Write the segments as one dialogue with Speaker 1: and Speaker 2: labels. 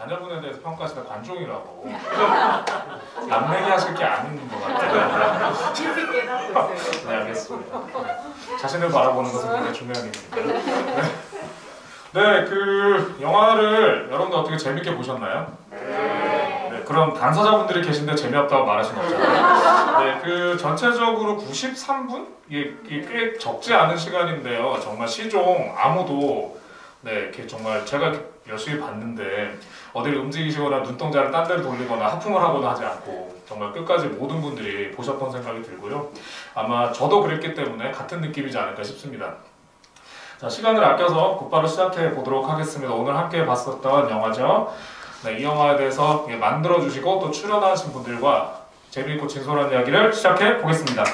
Speaker 1: 자녀분에 대해서 평가하시다 관종이라고 남내기 하실 게 아닌 것 같아요.
Speaker 2: 깊이 깨닫고 있어요.
Speaker 1: 네, 알겠습니다. 자신을 바라보는 것은 굉장히 중요한 일입니다. 네, 그 영화를 여러분들 어떻게 재밌게 보셨나요? 네, 그럼 당사자분들이 계신데 재미없다고 말하신 거잖아요. 네, 그 전체적으로 93분? 이게 꽤 적지 않은 시간인데요. 정말 시종 아무도 이렇게 정말 제가 열심히 봤는데 어디를 움직이시거나 눈동자를 딴 데로 돌리거나 하품을 하거나 하지 않고 정말 끝까지 모든 분들이 보셨던 생각이 들고요. 아마 저도 그랬기 때문에 같은 느낌이지 않을까 싶습니다. 자, 시간을 아껴서 곧바로 시작해 보도록 하겠습니다. 오늘 함께 봤었던 영화죠. 네, 이 영화에 대해서 만들어주시고 또 출연하신 분들과 재미있고 진솔한 이야기를 시작해 보겠습니다.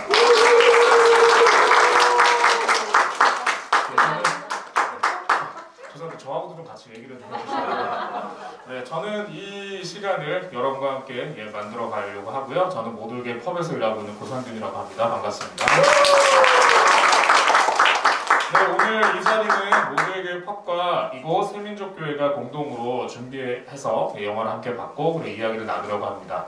Speaker 1: 죄송한데 저하고도 좀 같이 얘기를 좀 해주시면. 네, 저는 이 시간을 여러분과 함께 만들어 가려고 하고요. 저는 모두에게 펍에서 일하고 있는 고상균이라고 합니다. 반갑습니다. 네, 오늘 이 자리는 모두에게 펍과 이곳 새민족교회가 공동으로 준비해서 영화를 함께 봤고 그리고 이야기를 나누려고 합니다.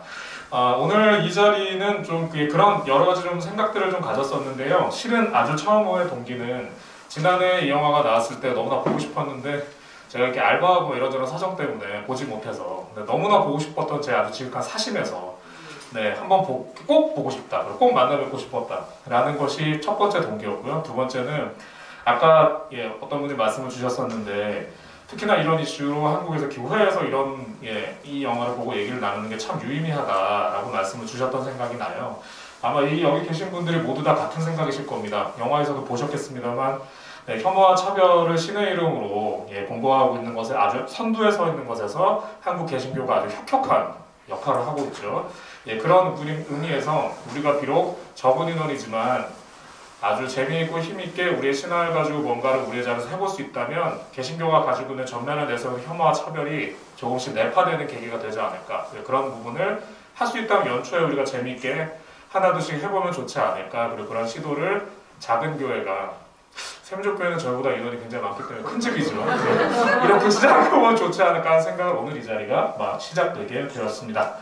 Speaker 1: 오늘 이 자리는 좀 그런 여러 가지 좀 생각들을 좀 가졌었는데요. 실은 아주 처음의 동기는 지난해 이 영화가 나왔을 때 너무나 보고 싶었는데 제가 이렇게 알바하고 이런저런 사정 때문에 보지 못해서 너무나 보고 싶었던 제 아주 지극한 사심에서 한번 꼭 보고 싶다, 꼭 만나 뵙고 싶었다 라는 것이 첫 번째 동기였고요. 두 번째는 아까 어떤 분이 말씀을 주셨었는데 특히나 이런 이슈로 한국에서 교회에서 이런 이 영화를 보고 얘기를 나누는 게 참 유의미하다라고 말씀을 주셨던 생각이 나요. 아마 여기 계신 분들이 모두 다 같은 생각이실 겁니다. 영화에서도 보셨겠습니다만 혐오와 차별을 신의 이름으로 공고하고 있는 것에 아주 선두에 서 있는 것에서 한국 개신교가 아주 혁혁한 역할을 하고 있죠. 그런 의미에서 우리가 비록 적은 인원이지만 아주 재미있고 힘있게 우리의 신앙을 가지고 뭔가를 우리의 자리에서 해볼 수 있다면 개신교가 가지고 있는 전면에 대해서 혐오와 차별이 조금씩 내파되는 계기가 되지 않을까. 그런 부분을 할 수 있다면 연초에 우리가 재미있게 하나둘씩 해보면 좋지 않을까. 그리고 그런 시도를 작은 교회가 새민족교회는 저희보다 인원이 굉장히 많기 때문에 큰 집이지만 이렇게 시작해보면 좋지 않을까 하는 생각을 오늘 이 자리가 시작되게 되었습니다.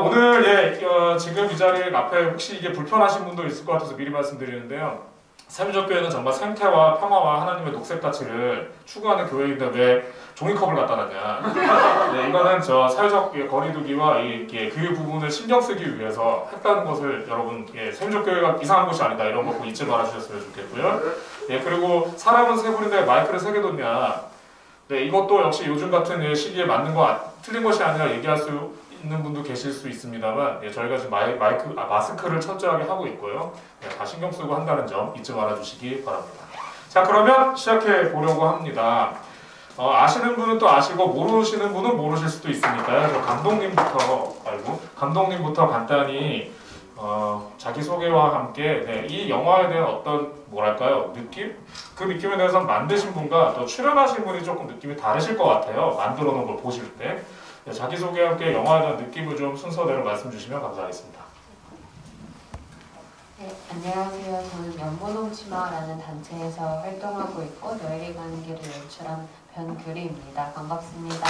Speaker 1: 오늘 지금 이 자리 앞에 혹시 이게 불편하신 분도 있을 것 같아서 미리 말씀드리는데요. 새민족교회는 정말 생태와 평화와 하나님의 녹색 가치를 추구하는 교회인데 왜 종이컵을 갖다 놨냐. 이거는 사회적 거리두기와 그 부분을 신경 쓰기 위해서 했다는 것을 여러분 새민족교회가 이상한 곳이 아니다 이런 거 꼭 잊지 말아주셨으면 좋겠고요. 그리고 사람은 세 부리인데 마이크를 세 개 뒀냐. 이것도 역시 요즘 같은 시기에 맞는 틀린 것이 아니라 얘기할 수 있는 분도 계실 수 있습니다만 저희가 지금 마스크를 철저하게 하고 있고요. 다 신경 쓰고 한다는 점 잊지 말아주시기 바랍니다. 자, 그러면 시작해 보려고 합니다. 아시는 분은 또 아시고 모르시는 분은 모르실 수도 있으니까요. 감독님부터 간단히 자기소개와 함께 이 영화에 대한 어떤 느낌? 그 느낌에 대해서 만드신 분과 또 출연하신 분이 조금 느낌이 다르실 것 같아요. 만들어 놓은 걸 보실 때. 자기소개와 함께 영화에 대한 느낌을 좀 순서대로 말씀 주시면 감사하겠습니다.
Speaker 3: 네, 안녕하세요. 저는 연보동치마라는 단체에서 활동하고 있고 너에게 가는 길을 연출한 변규리입니다. 반갑습니다.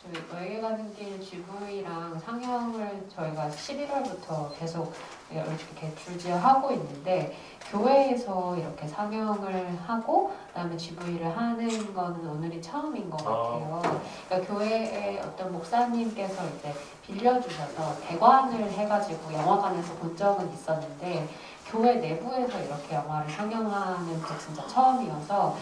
Speaker 3: 저희 너에게 가는 길 GV랑 상영을 저희가 11월부터 계속 이렇게 줄지어하고 있는데 교회에서 이렇게 상영을 하고 그다음에 GV를 하는 거는 오늘이 처음인 것 같아요. 그러니까 교회의 어떤 목사님께서 이제 빌려주셔서 대관을 해가지고 영화관에서 본 적은 있었는데 교회 내부에서 이렇게 영화를 상영하는 게 진짜 처음이어서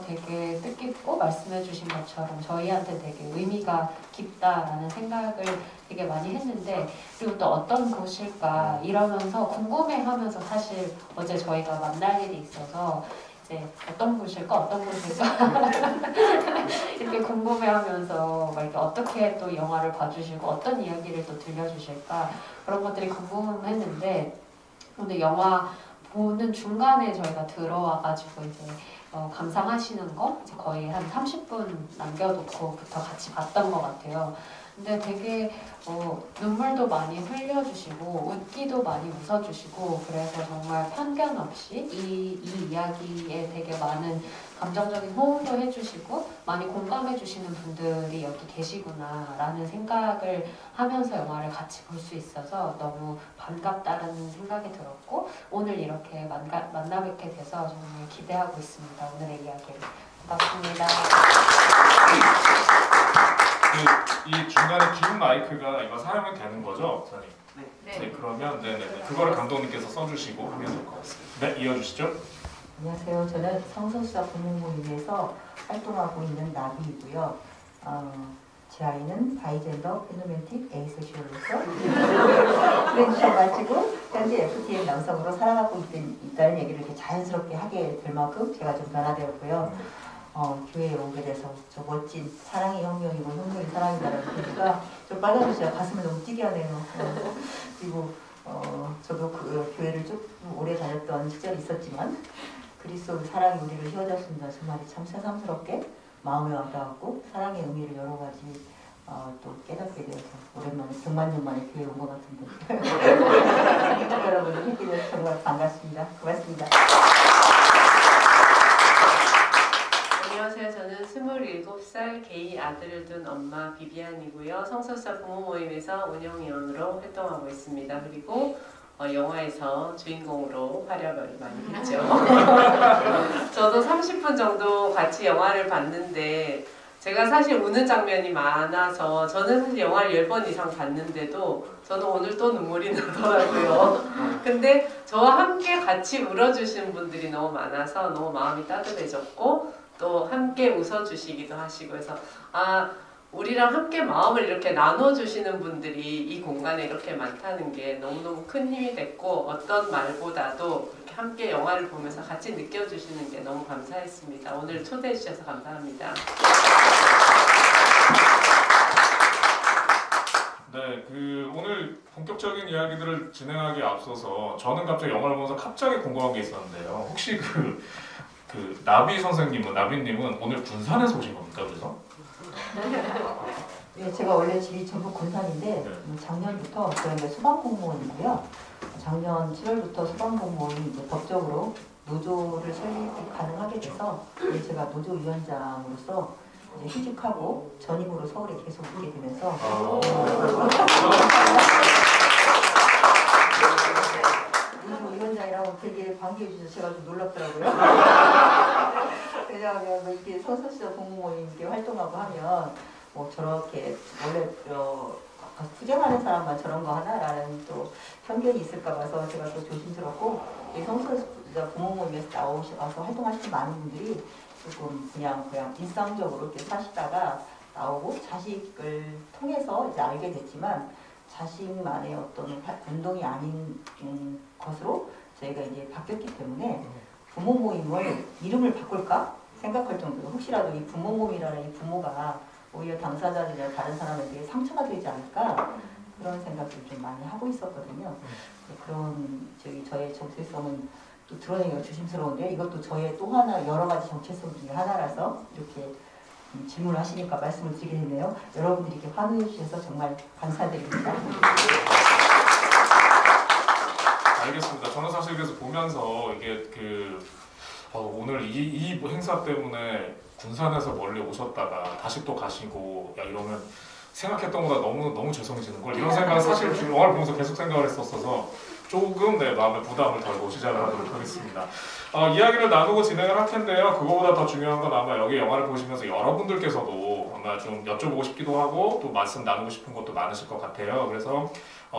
Speaker 3: 되게 뜻깊고 말씀해주신 것처럼 저희한테 되게 의미가 깊다라는 생각을 되게 많이 했는데 그리고 또 어떤 곳일까 이러면서 궁금해하면서 사실 어제 저희가 만날 일이 있어서 이제 어떤 곳일까 이렇게 궁금해하면서 막 이렇게 어떻게 또 영화를 봐주시고 어떤 이야기를 또 들려주실까 그런 것들이 궁금했는데 오늘 영화 보는 중간에 저희가 들어와가지고 이제 감상하시는 거 이제 거의 한 30분 남겨놓고부터 같이 봤던 것 같아요. 근데 되게 눈물도 많이 흘려주시고 웃기도 많이 웃어주시고 그래서 정말 편견 없이 이 이야기에 되게 많은 감정적인 호응도 해주시고 많이 공감해주시는 분들이 여기 계시구나라는 생각을 하면서 영화를 같이 볼 수 있어서 너무 반갑다라는 생각이 들었고 오늘 이렇게 만나 뵙게 돼서 정말 기대하고 있습니다. 오늘의 이야기를. 반갑습니다.
Speaker 1: 이 중간에 긴 마이크가 이거 사용이 되는 거죠, 목사님? 네. 그러면 네네 그거를 감독님께서 써주시고 하면 될 것 같습니다. 네, 이어주시죠.
Speaker 4: 안녕하세요. 저는 성소수자 부모모임에서 활동하고 있는 나비이고요. 제 아이는 바이젠더 페노멘틱 에이섹슈얼로서 트랜지션 마치고 현재 FTM 남성으로 살아가고 있다는 얘기를 이렇게 자연스럽게 하게 될 만큼 제가 좀 변화되었고요. 교회에 오게 돼서 저 멋진 사랑이 혁명이고 혁명이 사랑이라는 얘기가 좀 빨라져서 가슴을 너무 뛰게 하네요. 그리고 저도 그 교회를 좀 오래 다녔던 시절이 있었지만 그리스도의 사랑이 우리를 휘어졌습니다. 그 말이 참 새삼스럽게 마음에 와닿았고 사랑의 의미를 여러 가지 또 깨닫게 되어서 오랜만에 100만 년 만에 교회에 온 것 같은데 여러분을 뵙게 돼서 정말 반갑습니다. 고맙습니다.
Speaker 2: 안녕하세요. 저는 27살 게이 아들을 둔 엄마 비비안이고요. 성소수자 부모 모임에서 운영위원으로 활동하고 있습니다. 그리고 영화에서 주인공으로 활약을 많이 했죠. 저도 30분 정도 같이 영화를 봤는데 제가 사실 우는 장면이 많아서 저는 사실 영화를 10번 이상 봤는데도 저는 오늘 또 눈물이 나더라고요. 근데 저와 함께 같이 울어주신 분들이 너무 많아서 너무 마음이 따뜻해졌고 또 함께 웃어주시기도 하시고 해서 우리랑 함께 마음을 이렇게 나눠주시는 분들이 이 공간에 이렇게 많다는 게 너무너무 큰 힘이 됐고 어떤 말보다도 그렇게 함께 영화를 보면서 같이 느껴주시는 게 너무 감사했습니다. 오늘 초대해 주셔서 감사합니다.
Speaker 1: 네, 오늘 본격적인 이야기들을 진행하기에 앞서서 저는 갑자기 영화를 보면서 갑자기 궁금한 게 있었는데요. 혹시 나비 선생님은, 나비님은 오늘 군산에서 오신 겁니까? 그래서?
Speaker 4: 네, 제가 원래 집이 전북 군산인데 작년부터 저는 이제 소방공무원이고요. 작년 7월부터 소방공무원이 이제 법적으로 노조를 설립이 가능하게 돼서 제가 노조위원장으로서 이제 휴직하고 전임으로 서울에 계속 있게 되면서 노조위원장이라고 되게 반기해 주셔서 제가 좀 놀랍더라고요. 왜냐하면 이렇게 소수자 공무원이 이렇게 활동하고 하면 뭐 저렇게 원래 투쟁하는 사람만 저런 거 하나라는 또 편견이 있을까 봐서 제가 또 조심스럽고 이 성소수자 부모모임에서 나오셔서 활동하시는 많은 분들이 조금 그냥 일상적으로 이렇게 사시다가 나오고 자식을 통해서 이제 알게 됐지만 자식만의 어떤 운동이 아닌 것으로 저희가 이제 바뀌었기 때문에 부모 모임을 이름을 바꿀까 생각할 정도로 혹시라도 이 부모 모임이라는 이 부모가 오히려 당사자들이나 다른 사람에게 상처가 되지 않을까 그런 생각을 좀 많이 하고 있었거든요. 그런 저의 정체성은 또 드러내기가 조심스러운데 이것도 저의 또 하나 여러 가지 정체성 중에 하나라서 이렇게 질문을 하시니까 말씀을 드리게 됐네요. 여러분들이 이렇게 환호해 주셔서 정말 감사드립니다.
Speaker 1: 알겠습니다. 저는 사실 그래서 보면서 이게 오늘 이 행사 때문에 군산에서 멀리 오셨다가 다시 또 가시고 이러면 생각했던 것보다 너무 죄송해지는 걸 이런 생각을 사실 영화를 보면서 계속 생각을 했었어서 조금 마음에 부담을 덜고 시작을 하도록 하겠습니다. 이야기를 나누고 진행을 할 텐데요. 그거보다 더 중요한 건 아마 여기 영화를 보시면서 여러분들께서도 아마 좀 여쭤보고 싶기도 하고 또 말씀 나누고 싶은 것도 많으실 것 같아요. 그래서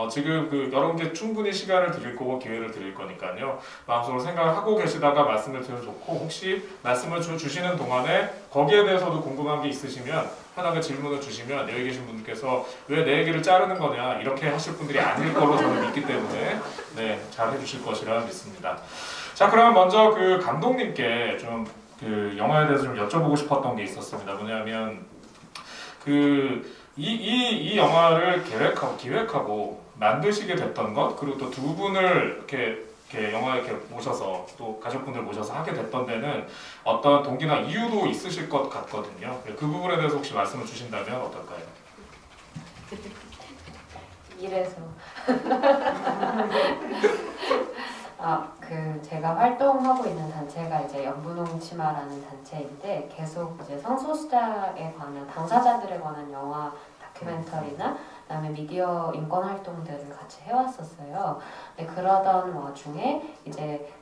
Speaker 1: 지금 여러분께 충분히 시간을 드릴 거고 기회를 드릴 거니까요. 마음속으로 생각을 하고 계시다가 말씀을 드려도 좋고 혹시 말씀을 주시는 동안에 거기에 대해서도 궁금한 게 있으시면 편하게 질문을 주시면 여기 계신 분들께서 왜 내 얘기를 자르는 거냐 이렇게 하실 분들이 아닐 걸로 저는 믿기 때문에 잘 해주실 것이라 믿습니다. 자, 그럼 먼저 감독님께 좀 영화에 대해서 좀 여쭤보고 싶었던 게 있었습니다. 뭐냐면 이 영화를 기획하고 만드시게 됐던 것 그리고 또 두 분을 이렇게 영화에 모셔서 또 가족분들 모셔서 하게 됐던 데는 어떤 동기나 이유도 있으실 것 같거든요. 그 부분에 대해서 혹시 말씀을 주신다면 어떨까요?
Speaker 3: 이래서 제가 활동하고 있는 단체가 이제 연분홍 치마라는 단체인데 계속 이제 성소수자에 관한 당사자들에 관한 영화 다큐멘터리나 그다음에 미디어 인권 활동들을 같이 해왔었어요. 근데 그러던 와중에 이제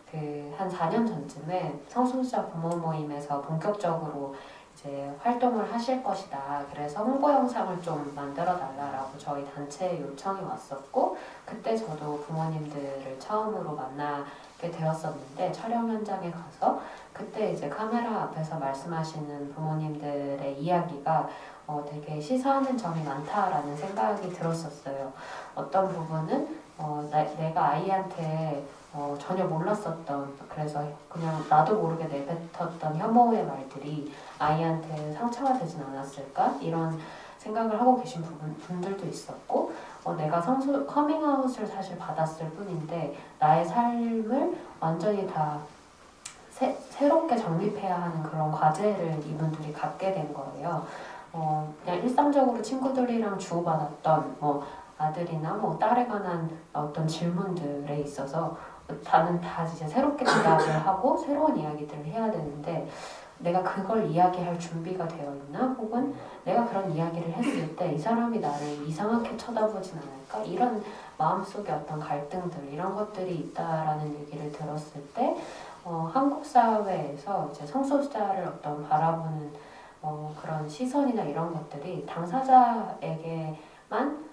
Speaker 3: 한 4년 전쯤에 성소수자 부모 모임에서 본격적으로 이제 활동을 하실 것이다. 그래서 홍보 영상을 좀 만들어 달라라고 저희 단체에 요청이 왔었고, 그때 저도 부모님들을 처음으로 만나게 되었었는데 촬영 현장에 가서 그때 이제 카메라 앞에서 말씀하시는 부모님들의 이야기가 되게 시사하는 점이 많다라는 생각이 들었었어요. 어떤 부분은 내가 아이한테 전혀 몰랐었던, 그래서 그냥 나도 모르게 내뱉었던 혐오의 말들이 아이한테 상처가 되진 않았을까? 이런 생각을 하고 계신 분들도 있었고, 내가 커밍아웃을 사실 받았을 뿐인데 나의 삶을 완전히 다 새롭게 정립해야 하는 그런 과제를 이분들이 갖게 된 거예요. 그냥 일상적으로 친구들이랑 주고받았던 아들이나 딸에 관한 어떤 질문들에 있어서 나는 다 이제 새롭게 대답을 하고 새로운 이야기들을 해야 되는데 내가 그걸 이야기할 준비가 되어 있나? 혹은 내가 그런 이야기를 했을 때 이 사람이 나를 이상하게 쳐다보진 않을까? 이런 마음속에 어떤 갈등들, 이런 것들이 있다라는 얘기를 들었을 때 한국 사회에서 이제 성소수자를 어떤 바라보는 그런 시선이나 이런 것들이 당사자에게만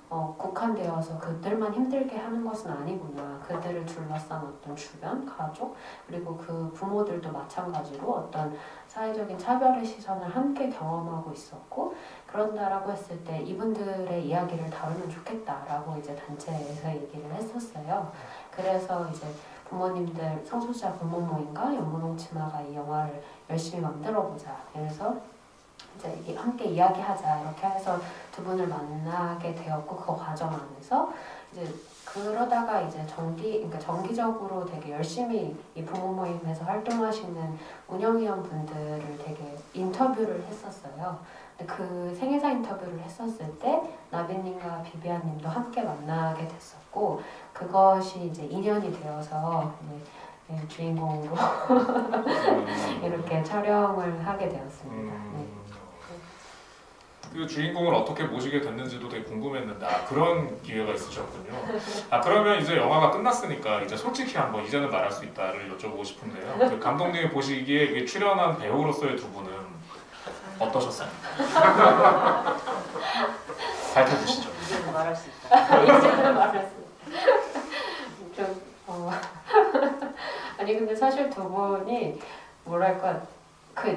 Speaker 3: 국한되어서 그들만 힘들게 하는 것은 아니구나. 그들을 둘러싼 어떤 주변, 가족, 그리고 그 부모들도 마찬가지로 어떤 사회적인 차별의 시선을 함께 경험하고 있었고, 그런다라고 했을 때 이분들의 이야기를 다루면 좋겠다라고 이제 단체에서 얘기를 했었어요. 그래서 이제 부모님들, 성소수자 부모 모임과 연분홍 치마가 이 영화를 열심히 만들어보자. 그래서 이제 함께 이야기하자 이렇게 해서 두 분을 만나게 되었고, 그 과정 안에서 이제 그러다가 이제 정기적으로 되게 열심히 이 부모 모임에서 활동하시는 운영위원 분들을 되게 인터뷰를 했었어요. 근데 그 생애사 인터뷰를 했었을 때 나빈님과 비비안님도 함께 만나게 됐었고, 그것이 이제 인연이 되어서 주인공으로 이렇게 촬영을 하게 되었습니다.
Speaker 1: 그 주인공을 어떻게 모시게 됐는지도 되게 궁금했는데 그런 기회가 있으셨군요. 그러면 이제 영화가 끝났으니까 이제 솔직히 한번 이제는 말할 수 있다를 여쭤보고 싶은데요. 그 감독님이 보시기에 출연한 배우로서의 두 분은 어떠셨어요? 밝혀주시죠.
Speaker 2: 이제는 말할 수 있다.
Speaker 3: 이제는 말할 수 있다. 아니 근데 사실 두 분이 뭐랄까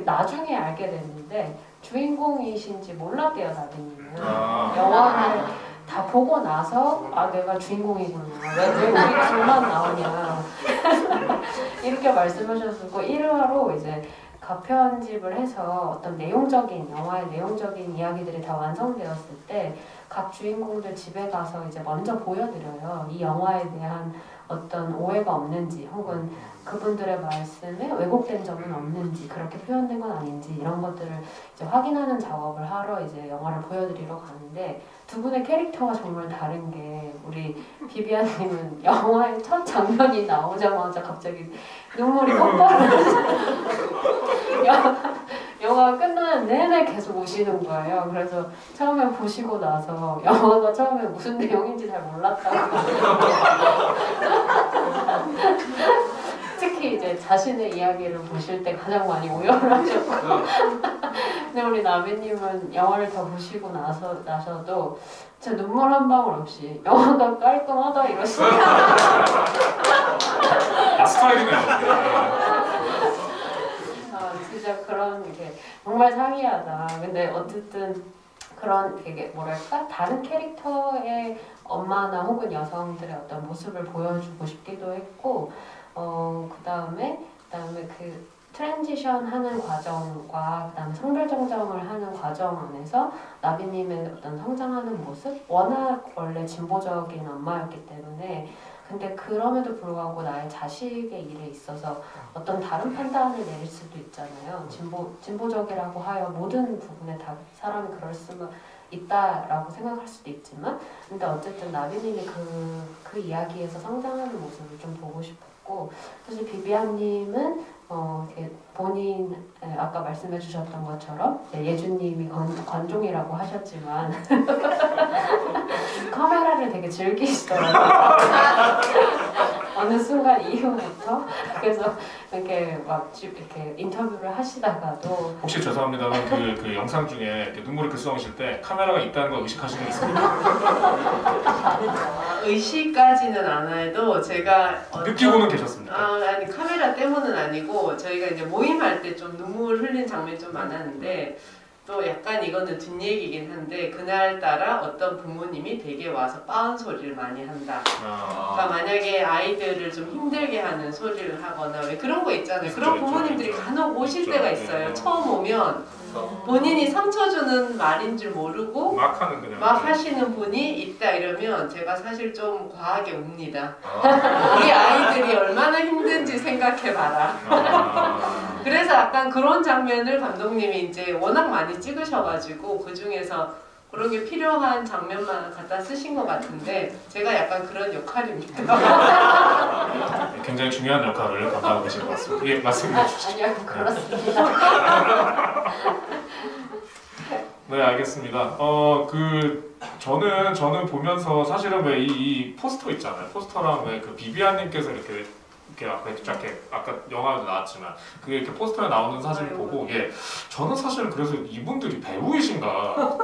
Speaker 3: 나중에 알게 됐는데 주인공이신지 몰랐대요, 나비님은. 영화를 다 보고 나서 내가 주인공이구나. 왜 우리 둘만 나오냐. 이렇게 말씀하셨고 1화로 이제 가편집을 해서 어떤 영화의 내용적인 이야기들이 다 완성되었을 때 각 주인공들 집에 가서 이제 먼저 보여드려요. 이 영화에 대한 어떤 오해가 없는지, 혹은 그분들의 말씀에 왜곡된 점은 없는지, 그렇게 표현된 건 아닌지, 이런 것들을 이제 확인하는 작업을 하러 이제 영화를 보여드리러 가는데, 두 분의 캐릭터가 정말 다른 게, 우리 비비안님은 영화의 첫 장면이 나오자마자 갑자기 눈물이 폭발을 영화가 끝나는 내내 계속 우시는 거예요. 그래서 처음에 보시고 나서 영화가 처음에 무슨 내용인지 잘 몰랐다고 특히 이제 자신의 이야기를 보실 때 가장 많이 오열을 하셨고 근데 우리 나비님은 영화를 다 보시고 나셔도 진짜 눈물 한 방울 없이 영화가 깔끔하다 이러시네요.
Speaker 1: 스타일이네요.
Speaker 3: 진짜 그런 게 정말 상이하다. 근데 어쨌든 그런 되게 뭐랄까 다른 캐릭터의 엄마나 혹은 여성들의 어떤 모습을 보여주고 싶기도 했고, 그다음에 그 트랜지션 하는 과정과 그다음에 성별 정정을 하는 과정 안에서 나비님의 어떤 성장하는 모습, 워낙 원래 진보적인 엄마였기 때문에, 근데 그럼에도 불구하고 나의 자식의 일에 있어서 어떤 다른 판단을 내릴 수도 있잖아요. 진보적이라고 하여 모든 부분에 다 사람이 그럴 수가 있다라고 생각할 수도 있지만 근데 어쨌든 나비님이 그 이야기에서 성장하는 모습을 좀 보고 싶었고 사실 비비안님은 이렇게 본인 아까 말씀해 주셨던 것처럼 예주님이 관종이라고 하셨지만 카메라를 되게 즐기시더라고요. 어느 순간 이후부터 그래서 이렇게 이렇게 인터뷰를 하시다가도
Speaker 1: 혹시 죄송합니다만 그 영상 중에 이렇게 눈물을 글썽이실 때 카메라가 있다는 걸 의식하시는 게 있습니까?
Speaker 2: 의식까지는 안 해도 제가
Speaker 1: 느끼고는 계셨습니까?
Speaker 2: 아니 카메라 때문은 아니고 저희가 이제 모임할 때 좀 눈물 흘린 장면이 좀 많았는데 또 약간 이거는 뒷얘기긴 한데 그날따라 어떤 부모님이 댁에 와서 빠은 소리를 많이 한다. 그러니까 만약에 아이들을 좀 힘들게 하는 소리를 하거나 왜 그런 거 있잖아요. 그런 부모님들이 간혹 오실 때가 있어요. 처음 오면 본인이 상처 주는 말인 줄 모르고
Speaker 1: 막 하는 그냥
Speaker 2: 막 하시는 분이 있다 이러면 제가 사실 좀 과하게 웁니다. 우리 아이들이 얼마나 힘든지 생각해봐라. 그래서 약간 그런 장면을 감독님이 이제 워낙 많이 찍으셔가지고 그 중에서 그런 게 필요한 장면만 갖다 쓰신 것 같은데 제가 약간 그런 역할입니다.
Speaker 1: 굉장히 중요한 역할을 감당하고 계신 것 같습니다. 예, 말씀해 주시죠.
Speaker 3: 아니요 그렇습니다.
Speaker 1: 네, 알겠습니다. 저는 보면서 사실은 왜 이 포스터 있잖아요. 포스터랑 왜 그 비비안님께서 이렇게 아까 영화도 나왔지만 그게 이렇게 포스터에 나오는 사진을 보고 저는 사실 그래서 이분들이 배우이신가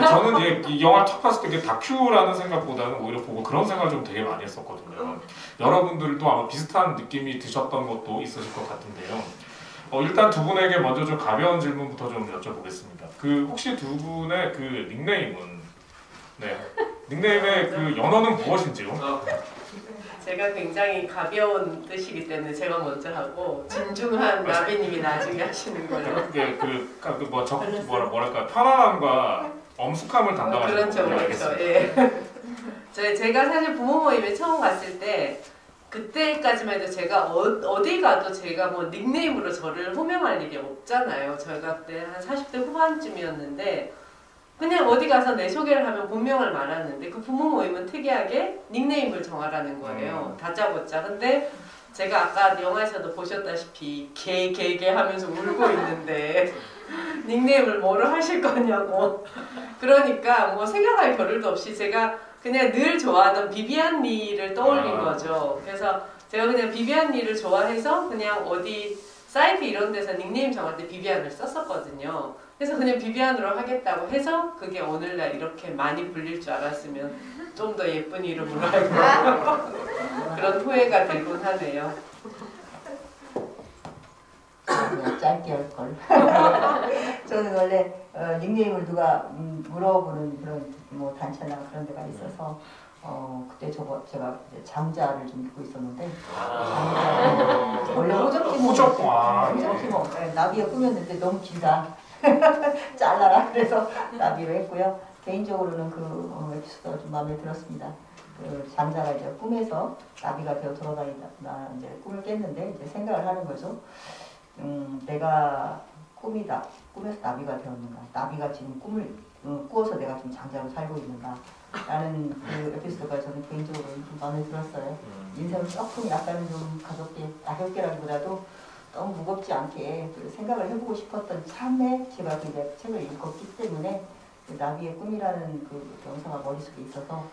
Speaker 1: 저는 이 영화 첫 봤을 때 이게 다큐라는 생각보다는 오히려 보고 그런 생각을 좀 되게 많이 했었거든요. 여러분들도 아마 비슷한 느낌이 드셨던 것도 있으실 것 같은데요. 일단 두 분에게 먼저 좀 가벼운 질문부터 좀 여쭤보겠습니다. 혹시 두 분의 그 닉네임은 닉네임의 그 연어는 무엇인지요?
Speaker 2: 제가 굉장히 가벼운 뜻이기 때문에 제가 먼저 하고 진중한 나비님이 나중에 하시는 걸로.
Speaker 1: 뭐랄까 편안함과 엄숙함을 담당하시는
Speaker 2: 그렇죠,
Speaker 1: 걸로
Speaker 2: 그렇죠.
Speaker 1: 알겠습니다.
Speaker 2: 예. 제가 사실 부모 모임에 처음 갔을 때 그때까지만 해도 제가 어디 가도 제가 뭐 닉네임으로 저를 호명할 일이 없잖아요. 저희가 그때 한 40대 후반쯤이었는데 그냥 어디 가서 내 소개를 하면 본명을 말하는데 그 부모 모임은 특이하게 닉네임을 정하라는 거예요. 다짜고짜. 근데 제가 아까 영화에서도 보셨다시피 개 하면서 울고 있는데 닉네임을 뭐로 하실 거냐고. 그러니까 뭐 생각할 겨를도 없이 제가 그냥 늘 좋아하던 비비안 리를 떠올린 거죠. 그래서 제가 그냥 비비안 리를 좋아해서 그냥 어디 사이트 이런 데서 닉네임 정할 때 비비안을 썼었거든요. 그래서 그냥 비비안으로 하겠다고 해서 그게 오늘날 이렇게 많이 불릴 줄 알았으면 좀 더 예쁜 이름으로 하고 그런 후회가 들곤 하네요.
Speaker 4: 짧게 할 걸. 저는 원래 닉네임을 누가 물어보는 그런 뭐 단체나 그런 데가 있어서 그때 제가 이제 장자를 좀 듣고 있었는데 원래 호적지 뭐 나비에 꾸몄는데 너무 길다. 잘라라 그래서 나비로 했고요. 개인적으로는 그 에피소드가 좀 마음에 들었습니다. 그 장자가 이제 꿈에서 나비가 되어 돌아다니다 이제 꿈을 깼는데 이제 생각을 하는 거죠. 내가 꿈이다. 꿈에서 나비가 되었는가? 나비가 지금 꿈을 꾸어서 내가 지금 장자로 살고 있는가? 라는 그 에피소드가 저는 개인적으로 좀 마음에 들었어요. 인생을 조금 약간은 좀 가볍게라기보다도 너무 무겁지 않게 생각을 해보고 싶었던 참에 제가 그 이제 책을 읽었기 때문에 그 나비의 꿈이라는 그 영상가 머릿속에 있어서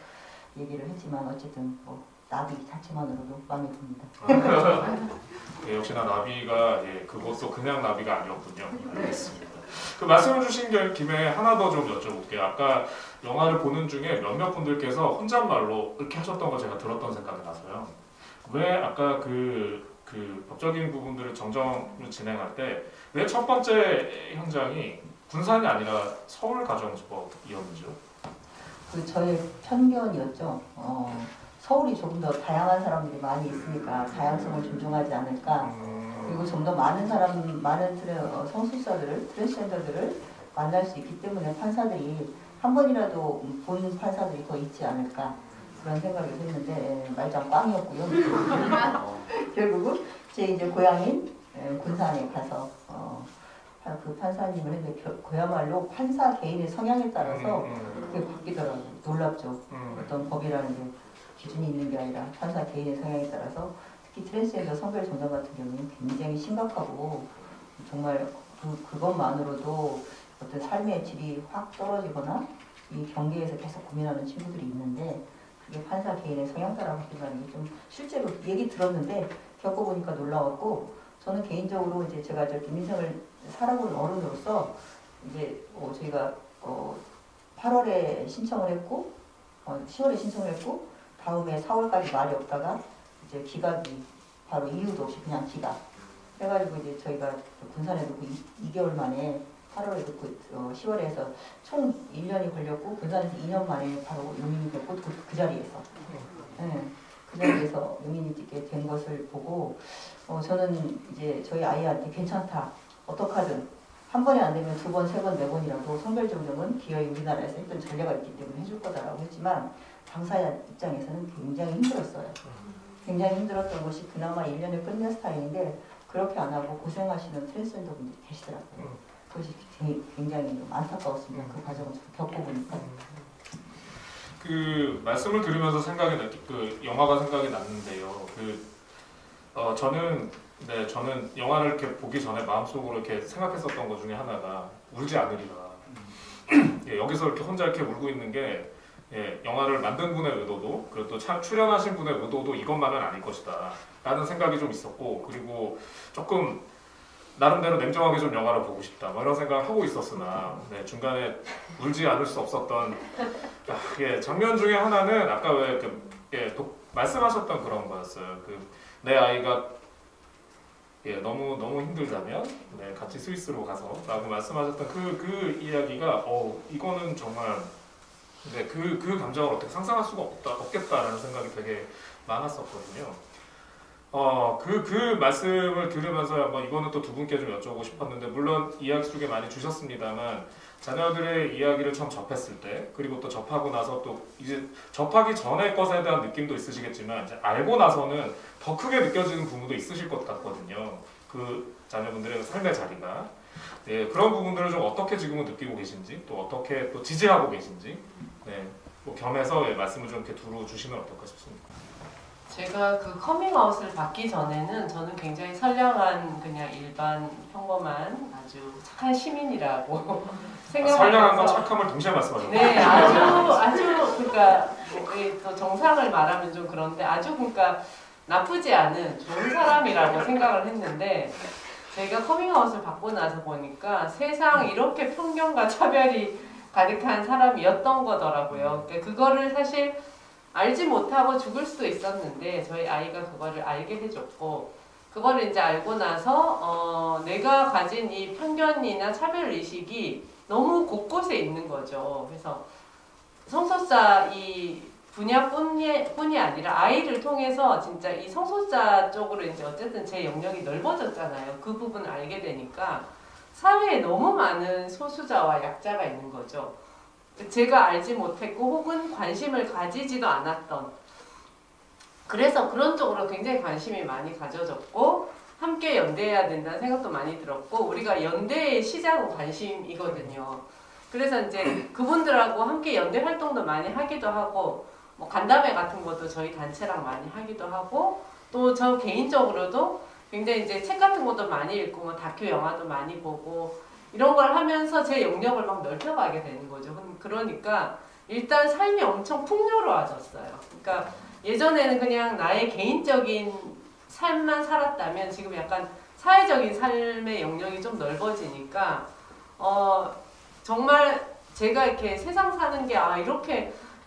Speaker 4: 얘기를 했지만 어쨌든 뭐 나비 자체만으로도 마음에 듭니다.
Speaker 1: 역시나 나비가 그것도 그냥 나비가 아니었군요. 알겠습니다. 그 말씀해 주신 김에 하나 더 좀 여쭤볼게요. 아까 영화를 보는 중에 몇몇 분들께서 혼잣말로 이렇게 하셨던 거 제가 들었던 생각이 나서요. 왜 아까 그 법적인 부분들을 정정을 진행할 때 왜 첫 번째 현장이 군산이 아니라 서울가정집업이었는지요?
Speaker 4: 그 저의 편견이었죠. 서울이 조금 더 다양한 사람들이 많이 있으니까 다양성을 존중하지 않을까. 그리고 좀 더 많은 성소수자들을, 트랜스젠더들을 만날 수 있기 때문에 판사들이 한 번이라도 본 판사들이 더 있지 않을까. 그런 생각을 했는데 말짱 꽝이었고요. 결국은 제 이제 고향인 군산에 가서 그 판사님을 했는데 그야말로 판사 개인의 성향에 따라서 그게 바뀌더라고요. 놀랍죠. 어떤 법이라는 게 기준이 있는 게 아니라 판사 개인의 성향에 따라서 특히 트랜스젠더 성별 정당 같은 경우는 굉장히 심각하고 정말 그것만으로도 어떤 삶의 질이 확 떨어지거나 이 경계에서 계속 고민하는 친구들이 있는데 그게 판사 개인의 성향 따라 바뀐다는 게 좀 실제로 얘기 들었는데 겪어보니까 놀라웠고 저는 개인적으로 이제 제가 저렇게 민생을 살아본 어른으로서 이제 저희가 8월에 신청을 했고 10월에 신청을 했고 다음에 4월까지 말이 없다가 이제 기각이 바로 이유도 없이 그냥 기각 해가지고 이제 저희가 군산에 놓고 2개월 만에 8월에 놓고 10월에 해서 총 1년이 걸렸고 군산에서 2년 만에 바로 용인이 됐고 그 자리에서 네, 그 자리에서 용인이 찍게 된 것을 보고 저는 이제 저희 아이한테 괜찮다 어떡하든 한 번에 안 되면 2번, 3번, 4번이라도 성별 정정은 기어이 우리나라에서 했던 전례가 있기 때문에 해줄 거다라고 했지만 당사 입장에서는 굉장히 힘들었어요. 굉장히 힘들었던 것이 그나마 1년에 끝낸 스타일인데 그렇게 안 하고 고생하시는 트랜스젠더 분들이 계시더라고요. 그것이 굉장히 좀 안타까웠습니다. 그 과정을 겪어보니까.
Speaker 1: 그 말씀을 들으면서 그 영화가 생각이 났는데요. 저는 영화를 이렇게 보기 전에 마음속으로 이렇게 생각했었던 것 중에 하나가 울지 않으리라. 예, 여기서 이렇게 혼자 이렇게 울고 있는 게 영화를 만든 분의 의도도 그리고 또 출연하신 분의 의도도 이것만은 아닐 것이다 라는 생각이 좀 있었고 그리고 조금 나름대로 냉정하게 좀 영화를 보고 싶다 뭐 이런 생각을 하고 있었으나 중간에 울지 않을 수 없었던 장면 중에 하나는 아까 말씀하셨던 그런 거였어요. 내 아이가 너무 힘들다면 같이 스위스로 가서 라고 말씀하셨던 그 이야기가 이거는 정말 그 감정을 어떻게 상상할 수가 없겠다라는 생각이 되게 많았었거든요. 그 말씀을 들으면서 이거는 또 두 분께 좀 여쭤보고 싶었는데 물론 이야기 속에 많이 주셨습니다만 자녀들의 이야기를 처음 접했을 때 그리고 또 접하고 나서 또 이제 접하기 전의 것에 대한 느낌도 있으시겠지만 이제 알고 나서는 더 크게 느껴지는 부분도 있으실 것 같거든요. 그 자녀분들의 삶의 자리가 그런 부분들을 좀 어떻게 지금은 느끼고 계신지 또 어떻게 또 지지하고 계신지 뭐 겸해서 말씀을 좀 이렇게 두루 주시면 어떨까 싶습니다.
Speaker 2: 제가 그 커밍아웃을 받기 전에는 저는 굉장히 선량한 그냥 일반 평범한 아주 착한 시민이라고
Speaker 1: 선량함과
Speaker 2: 생각하면서
Speaker 1: 착함을 동시에 말씀하셨네요.
Speaker 2: 네, 아주 그러니까 또 정상을 말하면 좀 그런데 아주 그러니까 나쁘지 않은 좋은 사람이라고 생각을 했는데 제가 커밍아웃을 받고 나서 보니까 세상 이렇게 편견과 차별이 가득한 사람이었던 거더라고요. 그러니까 그거를 사실 알지 못하고 죽을 수도 있었는데 저희 아이가 그거를 알게 해줬고 그거를 이제 알고 나서 내가 가진 이 편견이나 차별의식이 너무 곳곳에 있는 거죠. 그래서 성소자 이 분야뿐이 아니라 아이를 통해서 진짜 이 성소자 쪽으로 이제 어쨌든 제 영역이 넓어졌잖아요. 그 부분을 알게 되니까 사회에 너무 많은 소수자와 약자가 있는 거죠. 제가 알지 못했고 혹은 관심을 가지지도 않았던 그래서 그런 쪽으로 굉장히 관심이 많이 가져졌고 함께 연대해야 된다는 생각도 많이 들었고 우리가 연대의 시작은 관심이거든요. 그래서 이제 그분들하고 함께 연대 활동도 많이 하기도 하고 뭐 간담회 같은 것도 저희 단체랑 많이 하기도 하고 또 저 개인적으로도 굉장히 이제 책 같은 것도 많이 읽고 뭐 다큐 영화도 많이 보고 이런 걸 하면서 제 영역을 막 넓혀가게 되는 거죠. 그러니까 일단 삶이 엄청 풍요로워졌어요. 그러니까 예전에는 그냥 나의 개인적인 삶만 살았다면 지금 약간 사회적인 삶의 영역이 좀 넓어지니까 정말 제가 이렇게 세상 사는 게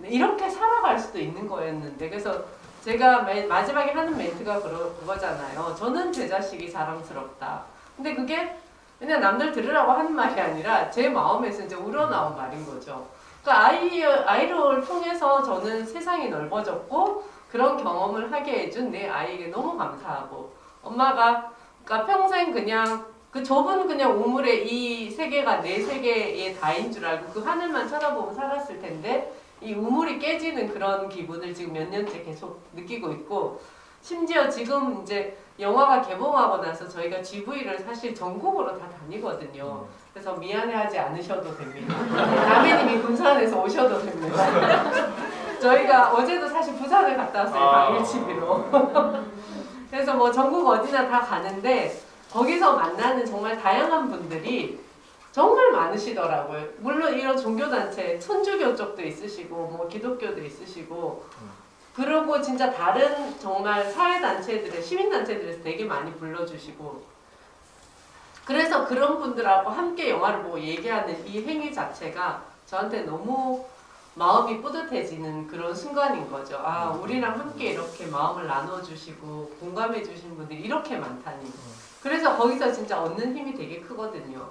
Speaker 2: 이렇게 살아갈 수도 있는 거였는데 그래서 제가 마지막에 하는 멘트가 그거잖아요. 저는 제 자식이 자랑스럽다. 근데 그게 그냥 남들 들으라고 하는 말이 아니라 제 마음에서 이제 우러나온 말인 거죠. 그러니까 아이를 통해서 저는 세상이 넓어졌고 그런 경험을 하게 해준 내 아이에게 너무 감사하고 엄마가 그러니까 평생 그냥 그 좁은 그냥 우물에 이 세계가 내 세계의 다인 줄 알고 그 하늘만 쳐다보고 살았을 텐데 이 우물이 깨지는 그런 기분을 지금 몇 년째 계속 느끼고 있고 심지어 지금 이제 영화가 개봉하고 나서 저희가 GV를 사실 전국으로 다 다니거든요. 그래서 미안해하지 않으셔도 됩니다. 남해님이 군산에서 오셔도 됩니다. 저희가 어제도 사실 부산을 갔다 왔어요. 당일치기로. 그래서 뭐 전국 어디나 다 가는데 거기서 만나는 정말 다양한 분들이 정말 많으시더라고요. 물론 이런 종교단체, 천주교 쪽도 있으시고 뭐 기독교도 있으시고 그러고 진짜 다른 정말 사회단체들의 시민단체들에서 되게 많이 불러주시고 그래서 그런 분들하고 함께 영화를 보고 얘기하는 이 행위 자체가 저한테 너무 마음이 뿌듯해지는 그런 순간인 거죠. 아, 우리랑 함께 이렇게 마음을 나눠주시고 공감해 주신 분들이 이렇게 많다니. 그래서 거기서 진짜 얻는 힘이 되게 크거든요.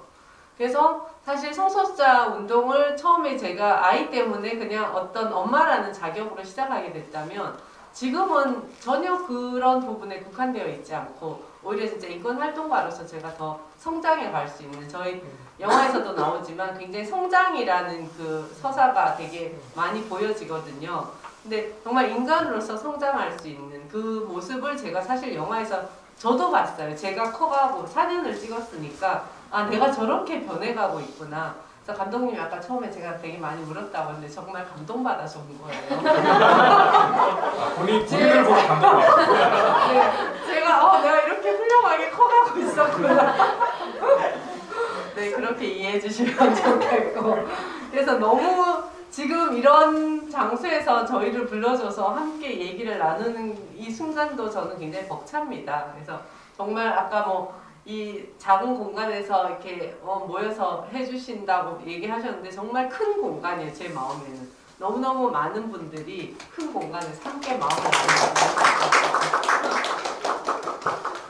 Speaker 2: 그래서 사실 성소수자 운동을 처음에 제가 아이 때문에 그냥 어떤 엄마라는 자격으로 시작하게 됐다면 지금은 전혀 그런 부분에 국한되어 있지 않고 오히려 진짜 인권 활동가로서 제가 더 성장해 갈 수 있는 저희 영화에서도 나오지만 굉장히 성장이라는 그 서사가 되게 많이 보여지거든요. 근데 정말 인간으로서 성장할 수 있는 그 모습을 제가 사실 영화에서 저도 봤어요. 제가 커가고 4년을 찍었으니까 아 내가 저렇게 변해가고 있구나. 그래서 감독님이 아까 처음에 제가 되게 많이 울었다고 했는데 정말 감동받아서 운 거예요.
Speaker 1: 본인을 보고 감동받았어요.
Speaker 2: 네, 제가 내가 이렇게 훌륭하게 커가고 있었구나. 네 그렇게 이해해 주시면 좋겠고 그래서 너무 지금 이런 장소에서 저희를 불러줘서 함께 얘기를 나누는 이 순간도 저는 굉장히 벅찹니다. 그래서 정말 아까 뭐 이 작은 공간에서 이렇게 모여서 해주신다고 얘기하셨는데 정말 큰 공간이에요. 제 마음에는 너무너무 많은 분들이 큰 공간에서 함께 마음을 나누는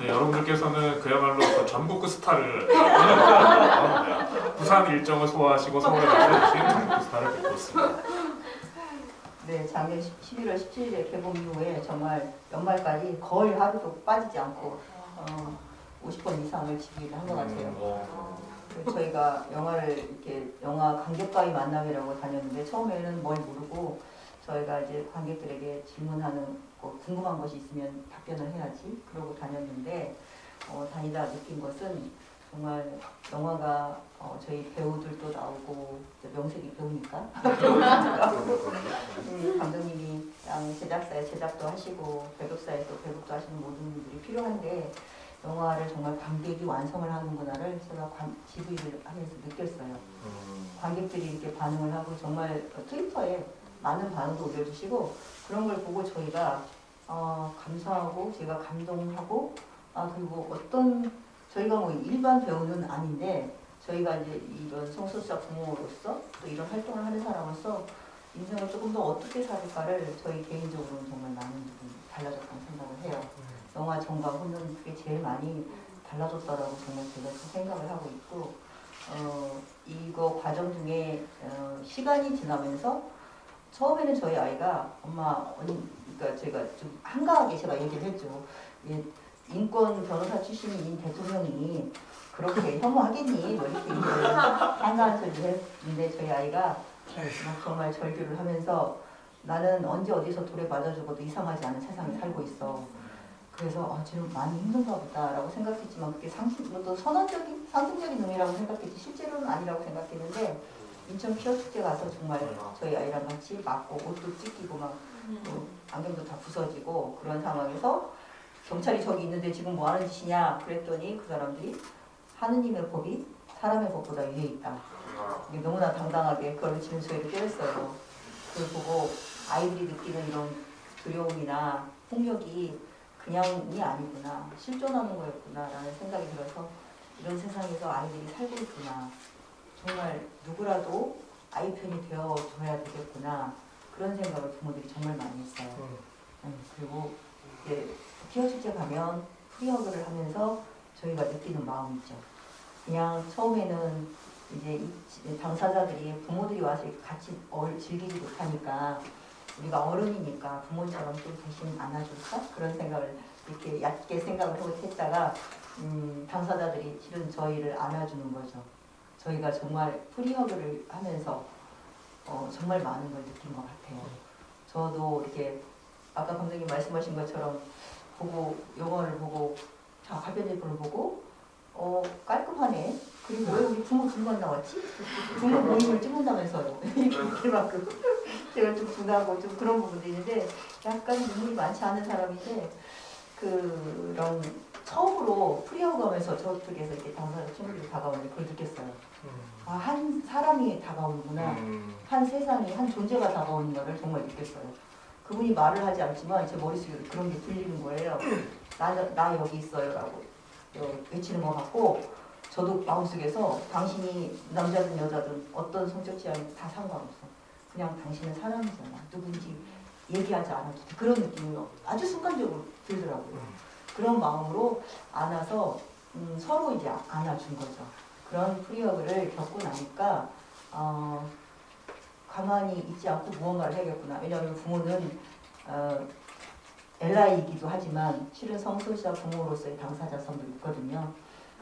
Speaker 1: 네, 여러분들께서는 그야말로 그 전북구 스타를 부산 일정을 소화하시고 서울에 가셔주신 전북구 스타를 뵙고 있습니다.
Speaker 4: 네, 작년 11월 17일에 개봉 이후에 정말 연말까지 거의 하루도 빠지지 않고 50번 이상을 지기를 한 것 같아요. 그래서 저희가 영화를 이렇게 영화 관객과의 만남이라고 다녔는데 처음에는 뭘 모르고 저희가 이제 관객들에게 질문하는 궁금한 것이 있으면 답변을 해야지 그러고 다녔는데 다니다 느낀 것은 정말 영화가 저희 배우들도 나오고 명색이 배우니까 감독님이 제작사에 제작도 하시고 배급사에 또 배급도 하시는 모든 분들이 필요한데 영화를 정말 관객이 완성을 하는구나를 제가 GV를 하면서 느꼈어요. 관객들이 이렇게 반응을 하고 정말 트위터에 많은 반응도 올려주시고 그런 걸 보고 저희가 감사하고 제가 감동하고 그리고 어떤 저희가 뭐 일반 배우는 아닌데 저희가 이제 이런 성소수자 부모로서 또 이런 활동을 하는 사람으로서 인생을 조금 더 어떻게 살까를 저희 개인적으로는 정말 많은 부분이 달라졌다는 생각을 해요. 영화 정과 후는 그게 제일 많이 달라졌다라고 정말 제가 생각을 하고 있고 이거 과정 중에 시간이 지나면서 처음에는 저희 아이가 엄마 그러니까 제가 좀 한가하게 제가 얘기를 했죠. 인권 변호사 출신인 대통령이 그렇게 혐오하겠니? 뭐 이렇게 한가한 소리를 했는데 저희 아이가 정말 절규를 하면서 나는 언제 어디서 돌에 맞아 죽어도 이상하지 않은 세상에 살고 있어. 그래서 쟤는 많이 힘든가 보다라고 생각했지만 그게 또 선언적인 상징적인 의미라고 생각했지 실제로는 아니라고 생각했는데 인천 피어 축제 가서 정말 저희 아이랑 같이 맞고 옷도 찢기고 막 안경도 다 부서지고 그런 상황에서 경찰이 저기 있는데 지금 뭐 하는 짓이냐 그랬더니 그 사람들이 하느님의 법이 사람의 법보다 위에 있다. 너무나 당당하게 그걸 지금 저희를 때렸어요. 그걸 보고 아이들이 느끼는 이런 두려움이나 폭력이 그냥이 아니구나. 실존하는 거였구나 라는 생각이 들어서 이런 세상에서 아이들이 살고 있구나. 정말 누구라도 아이 편이 되어줘야 되겠구나. 그런 생각을 부모들이 정말 많이 했어요. 그리고 이제 피어 축제 가면 프리허그를 하면서 저희가 느끼는 마음이죠. 그냥 처음에는 이제 당사자들이 부모들이 와서 같이 즐기지 못하니까 우리가 어른이니까 부모처럼 좀 대신 안아줄까? 그런 생각을 이렇게 얕게 생각을 하고 했다가 당사자들이 실은 저희를 안아주는 거죠. 저희가 정말 프리허그를 하면서 정말 많은 걸 느낀 것 같아요. 저도 이렇게 아까 감독님 말씀하신 것처럼 보고 영화를 보고 자 가변제품을 보고 깔끔하네. 그리고 왜 우리 부모 둘만 나왔지? 부모 모임을 찍는다면서요. 이렇게만큼 제가 좀 분하고 좀 그런 부분도 있는데 약간 눈물이 많지 않은 사람인데 그런 처음으로 프리어감에서 저쪽에서 이렇게 당사자 친구들이 다가오는데 그걸 느꼈어요. 아, 한 사람이 다가오는구나. 한 세상이 한 존재가 다가오는 거를 정말 느꼈어요. 그분이 말을 하지 않지만 제 머릿속에 그런 게 들리는 거예요. 나 여기 있어요 라고 외치는 것 같고 저도 마음속에서 당신이 남자든 여자든 어떤 성적 취향이 다 상관없어. 그냥 당신은 사람이잖아. 누군지 얘기하지 않아도 돼. 그런 느낌이 아주 순간적으로 들더라고요. 그런 마음으로 안아서 서로 이제 안아준 거죠. 그런 프리어를 겪고 나니까 가만히 있지 않고 무언가를 해야겠구나. 왜냐하면 부모는 엘라이기도 하지만 실은 성소수자 부모로서의 당사자성도 있거든요.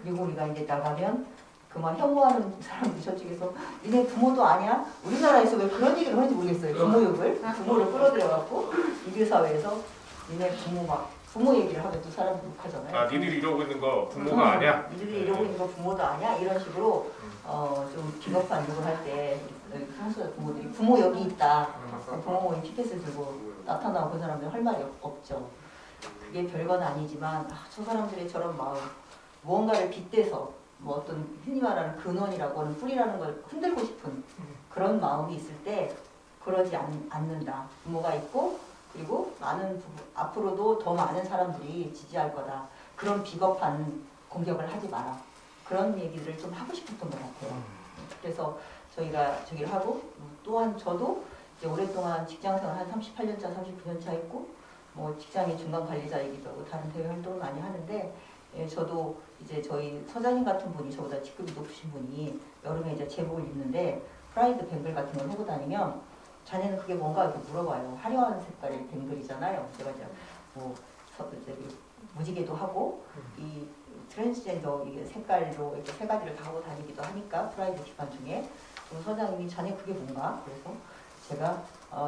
Speaker 4: 그리고 우리가 이제 나가면 그만 혐오하는 사람들이 저쪽에서 니네 부모도 아냐? 우리나라에서 왜 그런 얘기를 하는지 모르겠어요. 부모욕을 부모를 끌어들여갖고 미국 사회에서 니네 부모 얘기를 하면 또 사람들이 욕하잖아요.
Speaker 1: 아, 니들이 이러고 있는 거 부모가 아니야?
Speaker 4: 니들이 이러고 있는 거 부모도 아니야? 이런 식으로 좀 비겁한 욕을 할 때 성소수자 부모들이 부모 여기 있다. 부모 모임 티켓을 들고 나타나고 그 사람들 할 말이 없죠. 그게 별건 아니지만 저 사람들의 저런 마음 무언가를 빗대서 뭐 어떤 흔히 말하는 근원이라고 하는 뿌리라는 걸 흔들고 싶은 그런 마음이 있을 때 그러지 않는다. 부모가 있고 그리고 앞으로도 더 많은 사람들이 지지할 거다. 그런 비겁한 공격을 하지 마라. 그런 얘기들을 좀 하고 싶었던 것 같아요. 그래서 저희가 저기를 하고 또한 저도 이제 오랫동안 직장생활 한 38년차, 39년차 했고 뭐 직장의 중간 관리자이기도 하고 다른 대외 활동을 많이 하는데 저도 이제 저희 서장님 같은 분이 저보다 직급이 높으신 분이 여름에 이제 제복을 입는데 프라이드 뱅글 같은 걸 하고 다니면 자네는 그게 뭔가 이렇게 물어봐요. 화려한 색깔의 뱅글이잖아요. 제가 이제 뭐 무지개도 하고 이 트랜스젠더 이게 색깔로 이렇게 세 가지를 다 하고 다니기도 하니까 프라이드 기간 중에 서장님이 자네 그게 뭔가 그래서 제가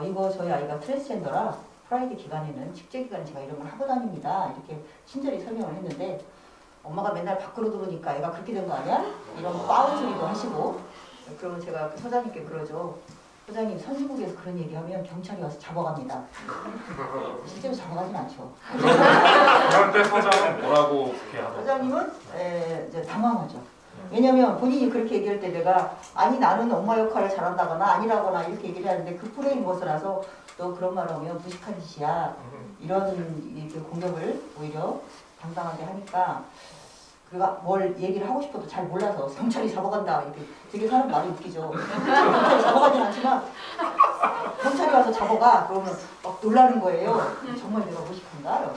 Speaker 4: 이거 저희 아이가 트랜스젠더라 프라이드 기간에는 축제 기간에 제가 이런 걸 하고 다닙니다. 이렇게 친절히 설명을 했는데 엄마가 맨날 밖으로 들어오니까 애가 그렇게 된 거 아니야? 이런 빠운 소리도 하시고 그러면 제가 그 서장님께 그러죠. 서장님 선진국에서 그런 얘기하면 경찰이 와서 잡아갑니다. 실제로 잡아가진 않죠.
Speaker 1: 그럴 때 서장은 뭐라고 그렇게 하죠?
Speaker 4: 서장님은 이제 당황하죠. 왜냐면 본인이 그렇게 얘기할 때 내가 아니 나는 엄마 역할을 잘한다거나 아니라거나 이렇게 얘기를 하는데 그 프레임 벗어나서 너 그런 말 하면 무식한 짓이야. 이런 이렇게 공격을 오히려 당당하게 하니까 그가 뭘 얘기를 하고 싶어도 잘 몰라서 경찰이 잡아간다 이렇게 되게 사람 말이 웃기죠. 경찰이 잡아가진 않지만 경찰이 와서 잡아가 그러면 막 놀라는 거예요. 정말 내가 무식한가?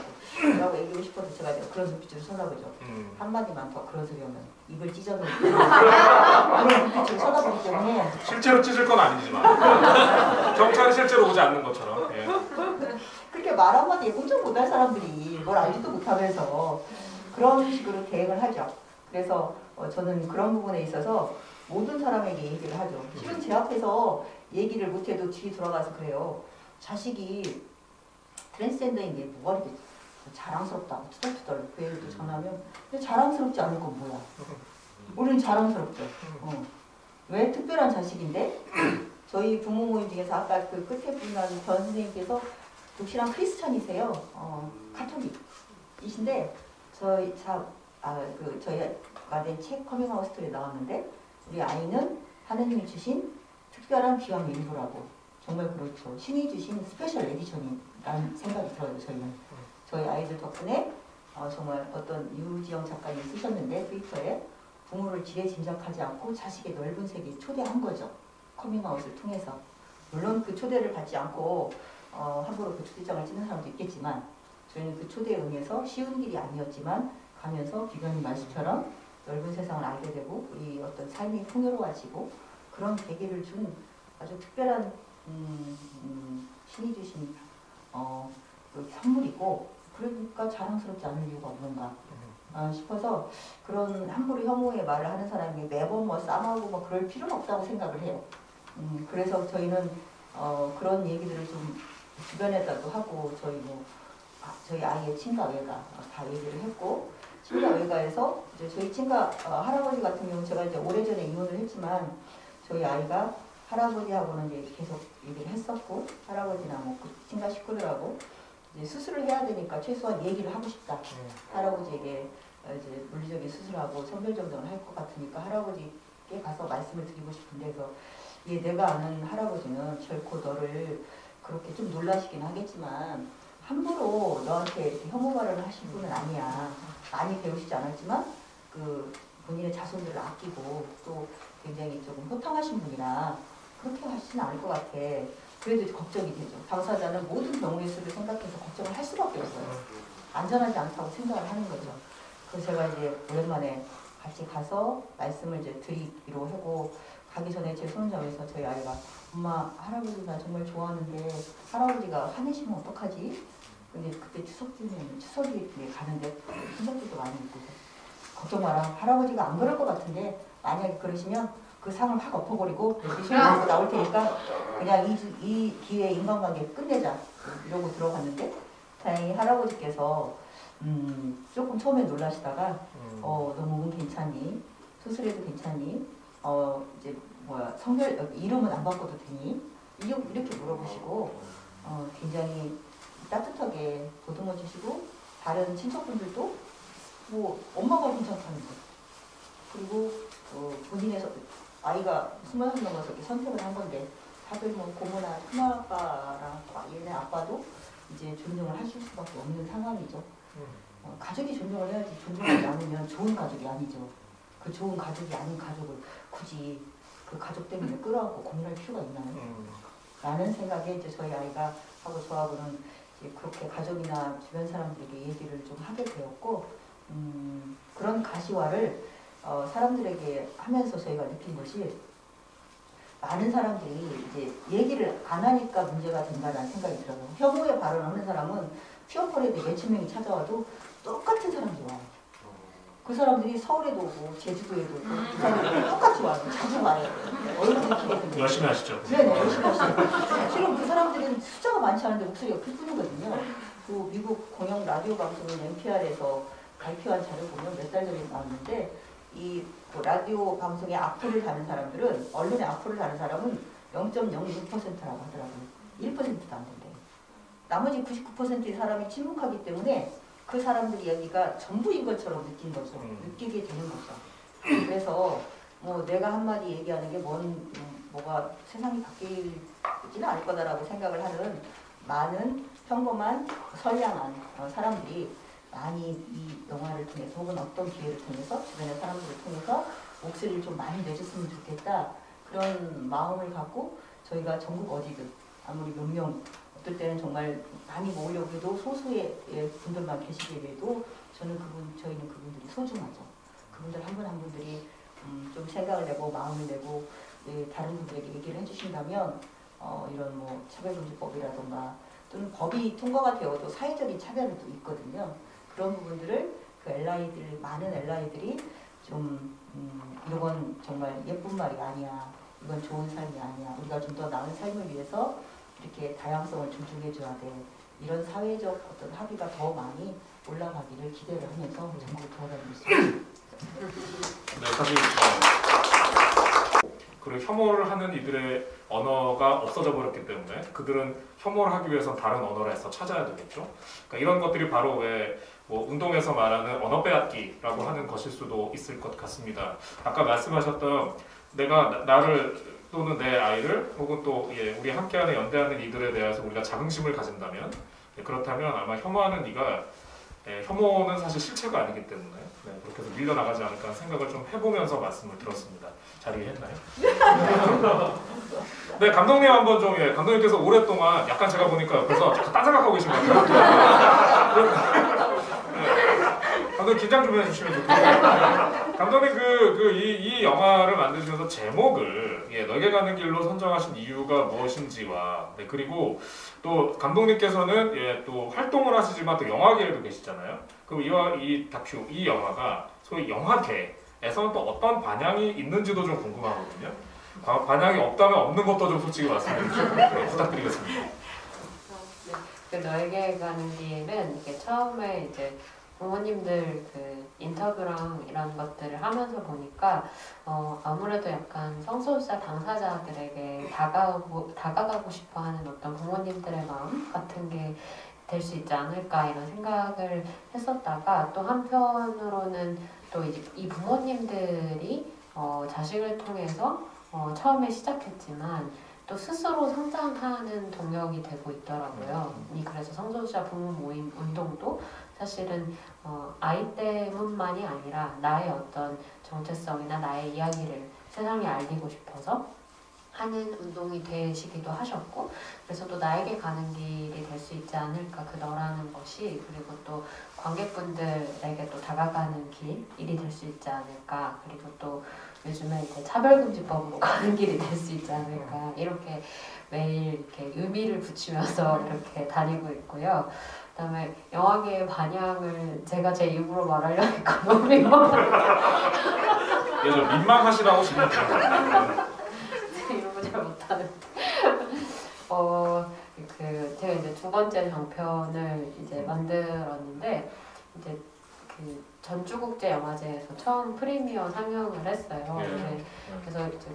Speaker 4: 라고 얘기하고 싶어서 제가 그런 눈빛으로 쳐다보죠. 한마디만 더 그런 소리 하면 입을 찢어놓고 그런 눈빛으로 쳐다보기 때문에
Speaker 1: 실제로 찢을 건 아니지만 경찰이 실제로 오지 않는 것처럼
Speaker 4: 그렇게 말 한마디에 꼼짝 못할 사람들이 뭘 알지도 못하면서 그런 식으로 대응을 하죠. 그래서 저는 그런 부분에 있어서 모든 사람에게 얘기를 하죠. 실은 제 앞에서 얘기를 못해도 뒤에 돌아가서 그래요. 자식이 트랜스젠더인 게 뭐가 이렇게 자랑스럽다. 투덜투덜 그 애들도 전하면 근데 자랑스럽지 않을 건 뭐야. 우리는 자랑스럽죠. 왜 특별한 자식인데 저희 부모 모임 중에서 아까 그 끝에 분한 전 선생님께서 독실한 크리스찬이세요. 카톨릭이신데 저희가 낸 책 커밍아웃 스토리에 나왔는데 우리 아이는 하느님이 주신 특별한 귀한 일부라고 정말 그렇죠. 신이 주신 스페셜 에디션이라는 생각이 들어요. 저희는 저희 아이들 덕분에 정말 어떤 유지영 작가님이 쓰셨는데 트위터에 부모를 지레짐작하지 않고 자식의 넓은 세계에 초대한 거죠. 커밍아웃을 통해서 물론 그 초대를 받지 않고 함부로 그 초대장을 찍는 사람도 있겠지만 저희는 그 초대에 응해서 쉬운 길이 아니었지만 가면서 비변님 말씀처럼 넓은 세상을 알게 되고 우리 어떤 삶이 풍요로워지고 그런 계기를 준 아주 특별한 신이 주신 그 선물이고 그러니까 자랑스럽지 않을 이유가 없는가 싶어서 그런 함부로 혐오의 말을 하는 사람이 매번 뭐 싸움하고 뭐 그럴 필요는 없다고 생각을 해요. 그래서 저희는 그런 얘기들을 좀 주변에다도 하고 저희 뭐 저희 아이의 친가 외가 다 얘기를 했고 친가 외가에서 이제 저희 친가 할아버지 같은 경우는 제가 이제 오래전에 이혼을 했지만 저희 아이가 할아버지하고는 이제 계속 얘기를 했었고 할아버지나 뭐 그 친가 식구들하고 이제 수술을 해야 되니까 최소한 얘기를 하고 싶다. 할아버지에게 이제 물리적인 수술하고 선별정정을 할 것 같으니까 할아버지께 가서 말씀을 드리고 싶은데 그래서 내가 아는 할아버지는 결코 너를 그렇게 좀 놀라시긴 하겠지만 함부로 너한테 이렇게 혐오 발언을 하실 분은 아니야. 많이 배우시지 않았지만 그 본인의 자손들을 아끼고 또 굉장히 조금 호탕하신 분이라 그렇게 하시진 않을 것 같아. 그래도 걱정이 되죠. 당사자는 모든 경우의 수를 생각해서 걱정을 할 수밖에 없어요. 안전하지 않다고 생각을 하는 거죠. 그래서 제가 이제 오랜만에 같이 가서 말씀을 이제 드리기로 하고 가기 전에 제 손잡에서 저희 아이가 엄마 할아버지가 정말 좋아하는데 할아버지가 화내시면 어떡하지? 근데 그때 추석이 가는데 친척들도 많이 있고 걱정 마라. 할아버지가 안 그럴 것 같은데 만약에 그러시면 그 상을 확 엎어버리고 신랑하고 나올 테니까 그냥 이 기회에 인간관계 끝내자 이러고 들어갔는데 다행히 할아버지께서 조금 처음에 놀라시다가 너무 괜찮니? 수술해도 괜찮니? 이제 성별 이름은 안 바꿔도 되니? 이렇게 물어보시고 굉장히 따뜻하게 보듬어 주시고 다른 친척분들도 뭐 엄마가 괜찮다는 거 그리고 본인의 아이가 21 넘어서 이렇게 선택을 한 건데 다들 뭐 고모나 큰아빠랑 얘네 아빠도 이제 존중을 하실 수밖에 없는 상황이죠. 가족이 존중을 해야지 존중하지 않으면 좋은 가족이 아니죠. 그 좋은 가족이 아닌 가족을 굳이 그 가족 때문에 끌어안고 고민할 필요가 있나요? 라는 생각에 이제 저희 아이가 하고 저하고는 이제 그렇게 가족이나 주변 사람들에게 얘기를 좀 하게 되었고 그런 가시화를 사람들에게 하면서 저희가 느낀 것이 많은 사람들이 이제 얘기를 안 하니까 문제가 된다는 생각이 들어요. 혐오의 발언하는 사람은 피어퍼레이드 몇천 명이 찾아와도 똑같은 사람들이 와요. 그 사람들이 서울에도 오고 제주도에도 오고 부산에도 똑같이 와요. 자주 와요. 얼굴이 길거든요.
Speaker 1: 열심히 하시죠.
Speaker 4: 네네 열심히 하시죠. 실은 그 사람들은 숫자가 많지 않은데 목소리가 클뿐이거든요. 그 미국 공영 라디오 방송인 NPR에서 발표한 자료 보면 몇 달 전에 나왔는데 그 라디오 방송의 악플을 다는 사람들은 언론의 악플을 다는 사람은 0.06%라고 하더라고요. 1%도 안 된대요. 나머지 99%의 사람이 침묵하기 때문에 그 사람들이 여기가 전부인 것처럼 느낀 거죠. 느끼게 되는 거죠. 그래서 뭐 내가 한마디 얘기하는 게 뭐가 세상이 바뀌지는 않을 거다라고 생각을 하는 많은 평범한 선량한 사람들이 많이 이 영화를 통해서 혹은 어떤 기회를 통해서 주변의 사람들을 통해서 목소리를 좀 많이 내줬으면 좋겠다 그런 마음을 갖고 저희가 전국 어디든 아무리 몇 명 어떨 때는 정말 많이 모으려고 해도 소수의 분들만 계시게 해도 저희는 그분들이 소중하죠. 그분들 한 분 한 분들이 좀 생각을 내고 마음을 내고 다른 분들에게 얘기를 해주신다면 이런 뭐 차별금지법이라던가 또는 법이 통과가 되어도 사회적인 차별도 있거든요. 그런 부분들을 그 많은 엘라이들이 좀 이건 정말 예쁜 말이 아니야. 이건 좋은 삶이 아니야. 우리가 좀 더 나은 삶을 위해서 이렇게 다양성을 존중해줘야 돼. 이런 사회적 어떤 합의가 더 많이 올라가기를 기대를 하면서 전국을 돌아다니고 있습니다.
Speaker 1: 네, 사실 그리고 혐오를 하는 이들의 언어가 없어져 버렸기 때문에 그들은 혐오를 하기 위해서 다른 언어를 해서 찾아야 되겠죠. 그러니까 이런 것들이 바로 뭐 운동에서 말하는 언어 빼앗기라고 하는 것일 수도 있을 것 같습니다. 아까 말씀하셨던 내가 나를 또는 내 아이를 혹은 또 우리 함께하는 연대하는 이들에 대해서 우리가 자긍심을 가진다면 그렇다면 아마 혐오하는 이가 혐오는 사실 실체가 아니기 때문에 그렇게 해서 밀려나가지 않을까 하는 생각을 좀 해보면서 말씀을 들었습니다. 잘 이해했나요? 네, 감독님 한번 좀 감독님께서 오랫동안 약간 제가 보니까 옆에서 딴 생각하고 계신 것 같아요. 감독님 긴장 좀 해주시면 좋겠어요. 감독님 이 영화를 만드시면서 제목을 너에게 가는 길로 선정하신 이유가 무엇인지와 그리고 또 감독님께서는 또 활동을 하시지만 또 영화계에도 계시잖아요. 그럼 이 영화가 소위 영화계에서는 또 어떤 반향이 있는지도 좀 궁금하거든요. 반향이 없다면 없는 것도 좀 솔직히 말씀해 주시고 부탁드리겠습니다.
Speaker 3: 그 너에게 가는 길은 이게 처음에 이제 부모님들 그 인터뷰랑 이런 것들을 하면서 보니까 아무래도 약간 성소수자 당사자들에게 다가가고 싶어하는 어떤 부모님들의 마음 같은 게 될 수 있지 않을까 이런 생각을 했었다가 또 한편으로는 또 이제 이 부모님들이 자식을 통해서 처음에 시작했지만 또 스스로 성장하는 동력이 되고 있더라고요. 그래서 성소수자 부모 모임 운동도 사실은 아이 때문만이 아니라 나의 어떤 정체성이나 나의 이야기를 세상에 알리고 싶어서 하는 운동이 되시기도 하셨고, 그래서 또 나에게 가는 길이 될 수 있지 않을까 그 너라는 것이, 그리고 또 관객분들에게 또 다가가는 길이 될 수 있지 않을까, 그리고 또 요즘에 이제 차별금지법으로 가는 길이 될 수 있지 않을까, 이렇게 매일 이렇게 의미를 붙이면서 이렇게 다니고 있고요. 그다음에 영화계의 반향을 제가 제 입으로 말하려니까 너무
Speaker 1: 예, 좀 민망하시다고 지금
Speaker 3: 이런 거 잘 못하는데 제가 이제 두 번째 장편을 이제 만들었는데 이제 그 전주국제영화제에서 처음 프리미어 상영을 했어요.
Speaker 1: 예.
Speaker 3: 네. 그래서 이제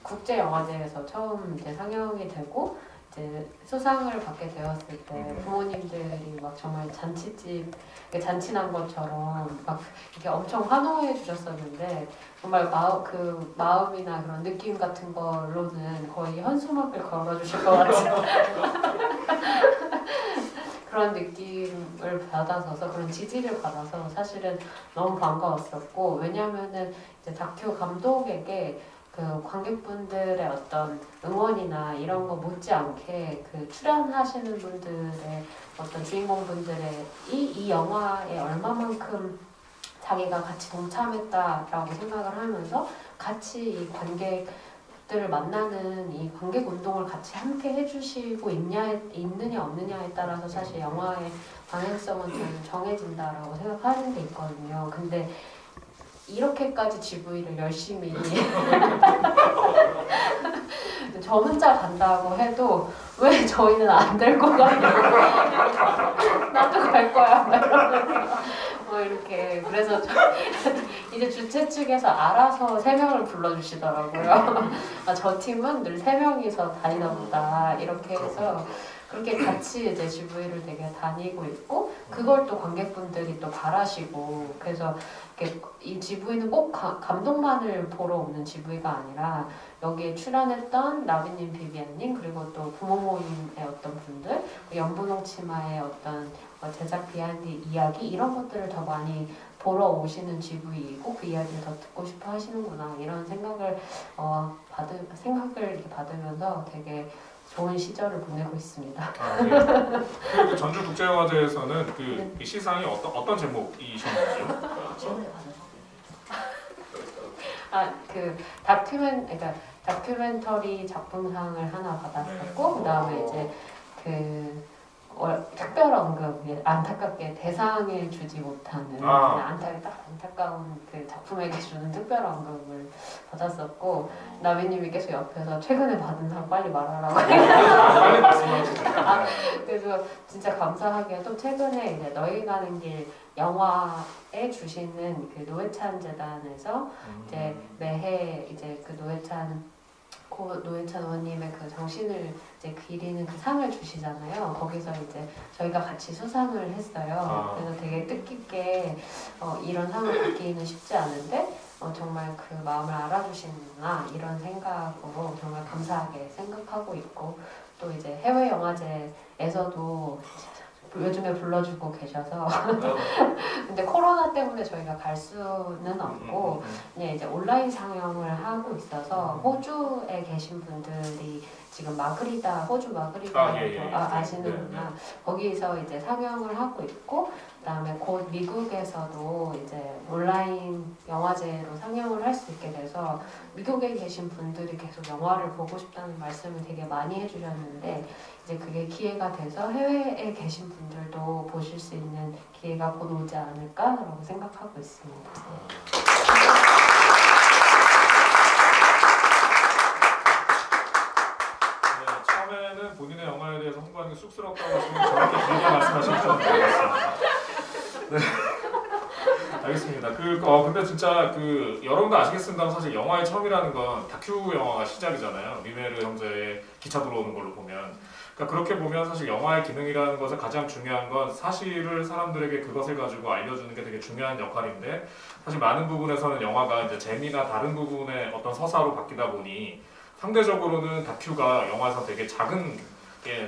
Speaker 3: 국제영화제에서 처음 이제 상영이 되고 이제 수상을 받게 되었을 때 부모님들이 막 정말 잔치난 것처럼 막 이렇게 엄청 환호해 주셨었는데 정말 그 마음이나 그런 느낌 같은 걸로는 거의 현수막을 걸어주실 것 같은 그런 느낌을 받아서 그런 지지를 받아서 사실은 너무 반가웠었고, 왜냐면은 이제 다큐 감독에게 그 관객분들의 어떤 응원이나 이런 거 못지않게 그 출연하시는 분들의 어떤 주인공분들의 이 영화에 얼마만큼 자기가 같이 동참했다라고 생각을 하면서 같이 이 관객들을 만나는 이 관객 운동을 같이 함께 해주시고 있느냐 없느냐에 따라서 사실 영화의 방향성은 좀 정해진다라고 생각하는 게 있거든요. 근데 이렇게까지 GV를 열심히 저 혼자 간다고 해도 왜 저희는 안 될 거 같냐고 나도 갈 거야 뭐 이렇게 그래서 이제 주최 측에서 알아서 3명을 불러주시더라고요. 저 팀은 늘 3명이서 다니나 보다 이렇게 해서 그렇게 같이 이제 GV를 되게 다니고 있고, 그걸 또 관객분들이 또 바라시고, 그래서 이 GV는 꼭 감독만을 보러 오는 GV가 아니라 여기에 출연했던 나비님, 비비안님, 그리고 또 부모 모임의 어떤 분들, 연분홍 치마의 어떤 제작 비하인드 이야기 이런 것들을 더 많이 보러 오시는 GV이고 그 이야기를 더 듣고 싶어 하시는구나 이런 생각을 이렇게 받으면서 되게 좋은 시절을 보내고 있습니다.
Speaker 1: 그 전주국제영화제에서는 그 시상이 어떤 제목이셨나요?
Speaker 3: 그러니까 다큐멘터리 작품상을 하나 받았었고, 그다음에 이제 특별 언급, 안타깝게 대상을 주지 못하는 안타까운 그 작품에게 주는 특별 언급을 받았었고, 나비님이 계속 옆에서 최근에 받은 상 빨리 말하라고
Speaker 1: 빨리 말씀하시죠.
Speaker 3: 그래서 진짜 감사하게도 최근에 이제 너희 가는 길 영화에 주시는 그 노회찬 재단에서 이제 매해 이제 그 노회찬 의원님의 그 정신을 이제 기리는 그 상을 주시잖아요. 거기서 이제 저희가 같이 수상을 했어요. 그래서 되게 뜻깊게 이런 상을 받기는 쉽지 않은데 정말 그 마음을 알아주시는구나 이런 생각으로 정말 감사하게 생각하고 있고, 또 이제 해외 영화제에서도 요즘에 불러주고 계셔서 근데 코로나 때문에 저희가 갈 수는 없고 그냥 이제 온라인 상영을 하고 있어서 호주에 계신 분들이 지금 호주 마그리다 아시는구나. 거기서 이제 상영을 하고 있고, 그다음에 곧 미국에서도 이제 온라인 영화제로 상영을 할 수 있게 돼서 미국에 계신 분들이 계속 영화를 보고 싶다는 말씀을 되게 많이 해주셨는데, 이제 그게 기회가 돼서 해외에 계신 분들도 보실 수 있는 기회가 곧 오지 않을까라고 생각하고 있습니다.
Speaker 1: 처음에는 본인의 영화에 자리에서 홍보하는 게 쑥스럽다고 하시면 저렇게 길게 말씀하실 줄은 몰랐습니다. 네. 알겠습니다. 근데 진짜 여러분도 아시겠습니다만 사실 영화의 처음이라는 건 다큐 영화가 시작이잖아요. 리메르 형제의 기차 들어오는 걸로 보면. 그러니까 그렇게 보면 사실 영화의 기능이라는 것에 가장 중요한 건 사실을 사람들에게 그것을 가지고 알려주는 게 되게 중요한 역할인데 사실 많은 부분에서는 영화가 이제 재미나 다른 부분의 어떤 서사로 바뀌다 보니 상대적으로는 다큐가 영화에서 되게 작은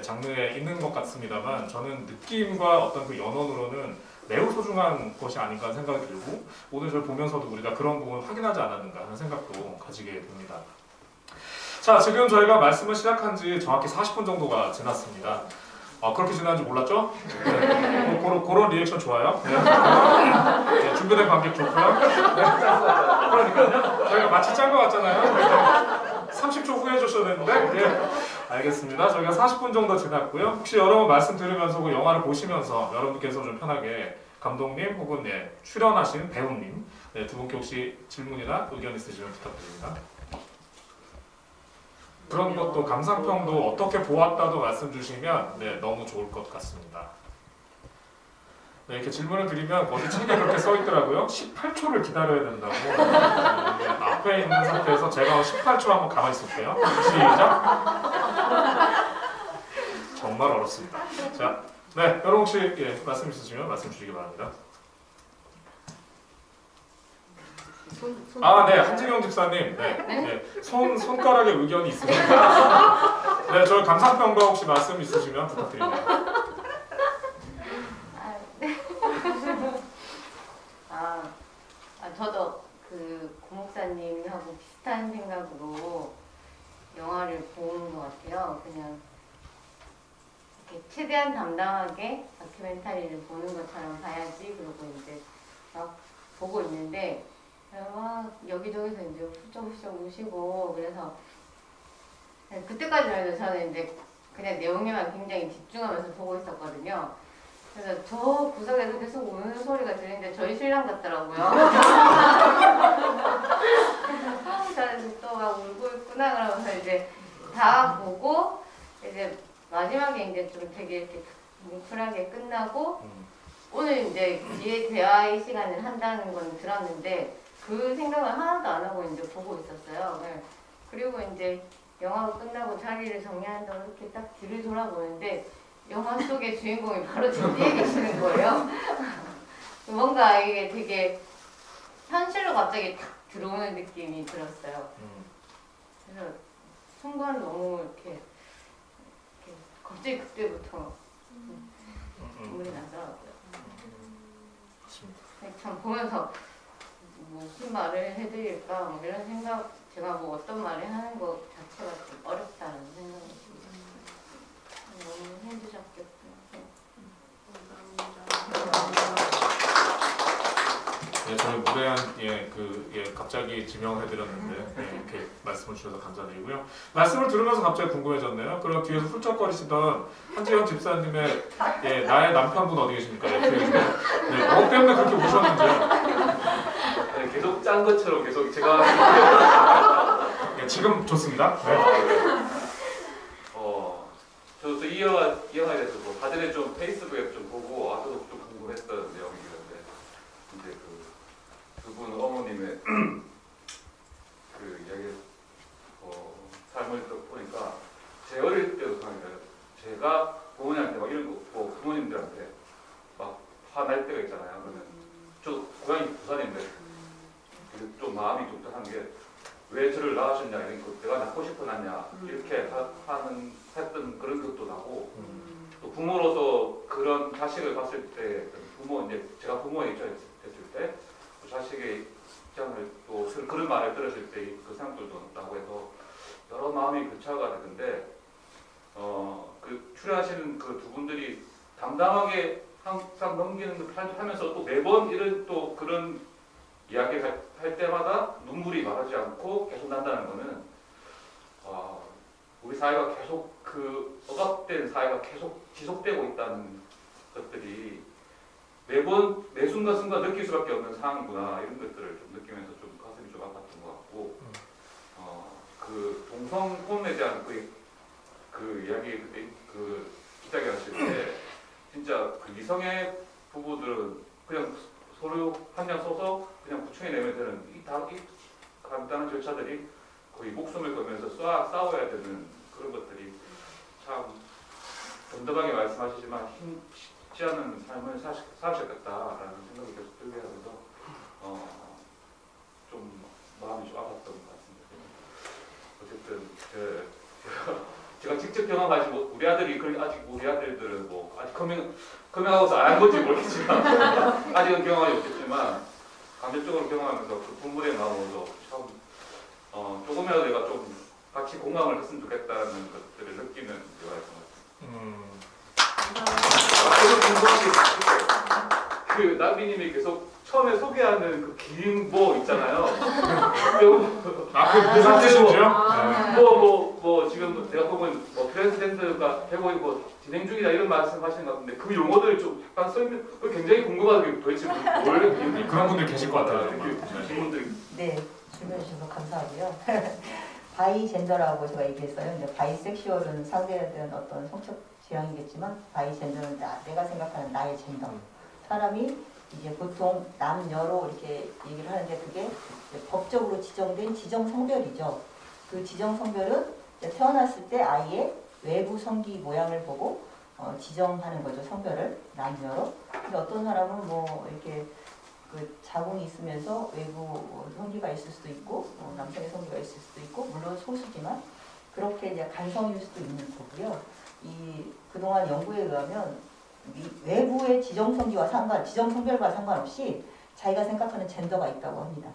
Speaker 1: 장르에 있는 것 같습니다만 저는 느낌과 어떤 그 연원으로는 매우 소중한 것이 아닌가 하는 생각이 들고 오늘 저를 보면서도 우리가 그런 부분을 확인하지 않았는가 하는 생각도 가지게 됩니다. 자, 지금 저희가 말씀을 시작한 지 정확히 40분 정도가 지났습니다. 그렇게 지났는지 몰랐죠? 네. 그런 리액션 좋아요. 네. 네, 준비된 관객 좋고요. 네. 그러니까요. 저희가 마치 짠 것 같잖아요. 30초 후에 해주셔야 되는데. 네. 알겠습니다. 저희가 40분 정도 지났고요. 혹시 여러분 말씀 들으면서 그 영화를 보시면서 여러분께서 좀 편하게 감독님 혹은 출연하신 배우님 두 분께 혹시 질문이나 의견 있으시면 부탁드립니다. 그런 것도 감상평도 어떻게 보았다도 말씀 주시면 너무 좋을 것 같습니다. 네, 이렇게 질문을 드리면 거기 책에 그렇게 써 있더라고요. 18초를 기다려야 된다고. 앞에 있는 상태에서 제가 18초 한번 가만히 있을게요. 시작. 정말 어렵습니다. 자, 네, 여러분 혹시 말씀 있으시면 말씀 주시기 바랍니다. 네, 한진영 집사님, 손가락에 의견이 있으십니다. 네, 저희 감상평가 혹시 말씀 있으시면 부탁드립니다.
Speaker 5: 저도 그 고목사님하고 비슷한 생각으로 영화를 보는 것 같아요. 그냥 이렇게 최대한 담담하게 다큐멘터리를 보는 것처럼 봐야지. 그러고 이제 막 보고 있는데 막 여기저기서 이제 훌쩍훌쩍 우시고 그래서 그때까지만 해도 저는 이제 그냥 내용에만 굉장히 집중하면서 보고 있었거든요. 그래서 저 구석에서 계속 우는 소리가 들리는데 저희 신랑 같더라고요. 저는 또 막 울고 있구나 그러면서 이제 다 보고 이제 마지막에 이제 좀 되게 이렇게 뭉클하게 끝나고 오늘 이제 뒤에 대화의 시간을 한다는 건 들었는데 그 생각을 하나도 안 하고 이제 보고 있었어요. 그리고 이제 영화가 끝나고 자리를 정리한다고 이렇게 딱 뒤를 돌아보는데 영화 속의 주인공이 바로 저 뒤에 계시는 거예요. 뭔가 이게 되게 현실로 갑자기 탁 들어오는 느낌이 들었어요. 그래서 순간 너무 이렇게 갑자기 그때부터 눈물이 나더라고요. 참 보면서 무슨 말을 해드릴까 뭐 이런 생각, 제가 뭐 어떤 말을 하는 것 자체가 좀 어렵다는 생각이 들어요. 너무 힘드셨겠구나.
Speaker 1: 네, 저희 무례한 갑자기 지명을 해드렸는데 이렇게 말씀을 주셔서 감사드리고요. 말씀을 들으면서 갑자기 궁금해졌네요. 그럼 뒤에서 훌쩍거리시던 한지영 집사님의 나의 남편분 어디 계십니까? 뭐 때문에 그렇게 우셨는지.
Speaker 6: 계속 짠 것처럼 계속 제가
Speaker 1: 지금 좋습니다.
Speaker 6: 저도 이 영화에 대해서 사전에 좀 페이스북에 좀 보고 저도 좀 궁금했던 내용이긴 한데 이제 그분 어머님의 그 이야기 삶을 보니까 제 어릴 때도 생각해요. 제가 부모님한테 막 이런 거 부모님들한테 막 화날 때가 있잖아요. 그러면 저 고향이 부산인데 좀 마음이 좀 짠한 게 왜 저를 낳으셨냐 이런 거 내가 낳고 싶어 낳냐 이렇게 했던 그런 것도 나고 또 부모로서 그런 자식을 봤을 때 제가 부모의 입장이 됐을 때 그 자식의 입장을 또 그런 말을 들었을 때 그 생각들도 나고 해서 여러 마음이 교차가 되는데 그 출연하시는 그 두 분들이 담담하게 항상 넘기는 걸 하면서 또 매번 이런 또 그런 이야기 할 때마다 눈물이 마르지 않고 계속 난다는 거는 우리 사회가 계속 억압된 사회가 계속 지속되고 있다는 것들이 매번 매 순간순간 느낄 수밖에 없는 상황이구나 이런 것들을 좀 느끼면서 좀 가슴이 좀 아팠던 것 같고 그 동성혼에 대한 그 이야기 그 이성의 부부들은 그냥 서류 한 장 써서 그냥 구청에 내면 되는 이 간단한 절차들이 거의 목숨을 걸면서 싸워야 되는 그런 것들이 참 돈다방에 말씀하시지만 쉽지 않은 삶을 사셨겠다라는 생각이 계속 들게 하면서 좀 마음이 좀 아팠던 것 같습니다. 어쨌든 제가 직접 경험하지 우리 아들이 아직 우리 아들들은 뭐 아직 커밍아웃을 안 한 건지 모르겠지만 아직은 경험하지 못했지만 감정적으로 경험하면서 그 부모의 마음으로 참 조금이라도 내가 좀 같이 공감을 했으면 좋겠다는 것들을 느끼는 영화였던 것 같아요. 계속 궁금한 게 있어요. 그 나비님이 계속 처음에 소개하는 그 긴 뭐 있잖아요.
Speaker 1: 그 상태신지요?
Speaker 6: 뭐 지금 내가 보면 뭐 트랜스젠더가 되고 있고 진행 중이다 이런 말씀하시는 것 같은데 그 용어들을 좀 약간 써있는 굉장히 궁금하게 도대체 뭘
Speaker 1: 그런 분들 계실 것 같아요.
Speaker 6: 질문들이.
Speaker 4: 네, 질문해 주셔서 감사하고요. 바이젠더라고 제가 얘기했어요. 근데 바이섹슈얼은 상대에 대한 어떤 성적 지향이겠지만 바이젠더는 내가 생각하는 나의 젠더. 사람이 이제 보통 남녀로 이렇게 얘기를 하는데 그게 법적으로 지정된 지정 성별이죠. 그 지정 성별은 태어났을 때 아이의 외부 성기 모양을 보고 지정하는 거죠. 성별을 남녀로. 근데 어떤 사람은 뭐 이렇게 그 자궁이 있으면서 외부 성기가 있을 수도 있고 남성의 성기가 있을 수도 있고 물론 소수지만 그렇게 이제 간성일 수도 있는 거고요. 이 그동안 연구에 의하면 외부의 지정 성별과 상관없이 자기가 생각하는 젠더가 있다고 합니다.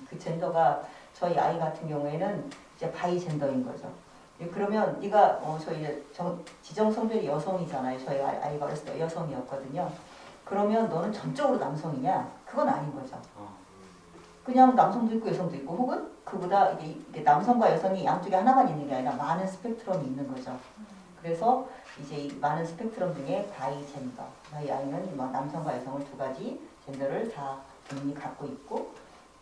Speaker 4: 그 젠더가 저희 아이 같은 경우에는 이제 바이젠더인 거죠. 그러면 네가 저희 지정 성별이 여성이잖아요. 저희 아이가 어렸을 때 여성이었거든요. 그러면 너는 전적으로 남성이냐? 그건 아닌 거죠. 그냥 남성도 있고 여성도 있고 혹은 그보다 이게 남성과 여성이 양쪽에 하나만 있는 게 아니라 많은 스펙트럼이 있는 거죠. 그래서 이제 이 많은 스펙트럼 중에 바이젠더, 저희 아이는 남성과 여성을 두 가지 젠더를 다 본인이 갖고 있고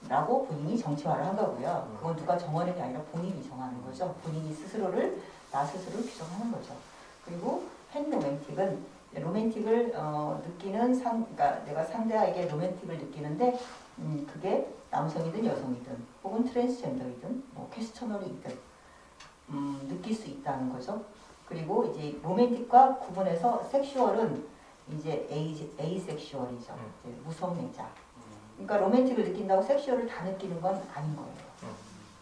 Speaker 4: 라고 본인이 정체화를 한 거고요. 그건 누가 정하는 게 아니라 본인이 정하는 거죠. 본인이 스스로를 나 스스로 규정하는 거죠. 그리고 팬로맨틱은 로맨틱을 느끼는 그러니까 내가 상대에게 로맨틱을 느끼는데 그게 남성이든 여성이든 혹은 트랜스젠더이든 뭐 퀘스처널이든 느낄 수 있다는 거죠. 그리고 이제 로맨틱과 구분해서 섹슈얼은 이제 에이섹슈얼이죠. 이제 무성애자. 그러니까 로맨틱을 느낀다고 섹슈얼을 다 느끼는 건 아닌 거예요.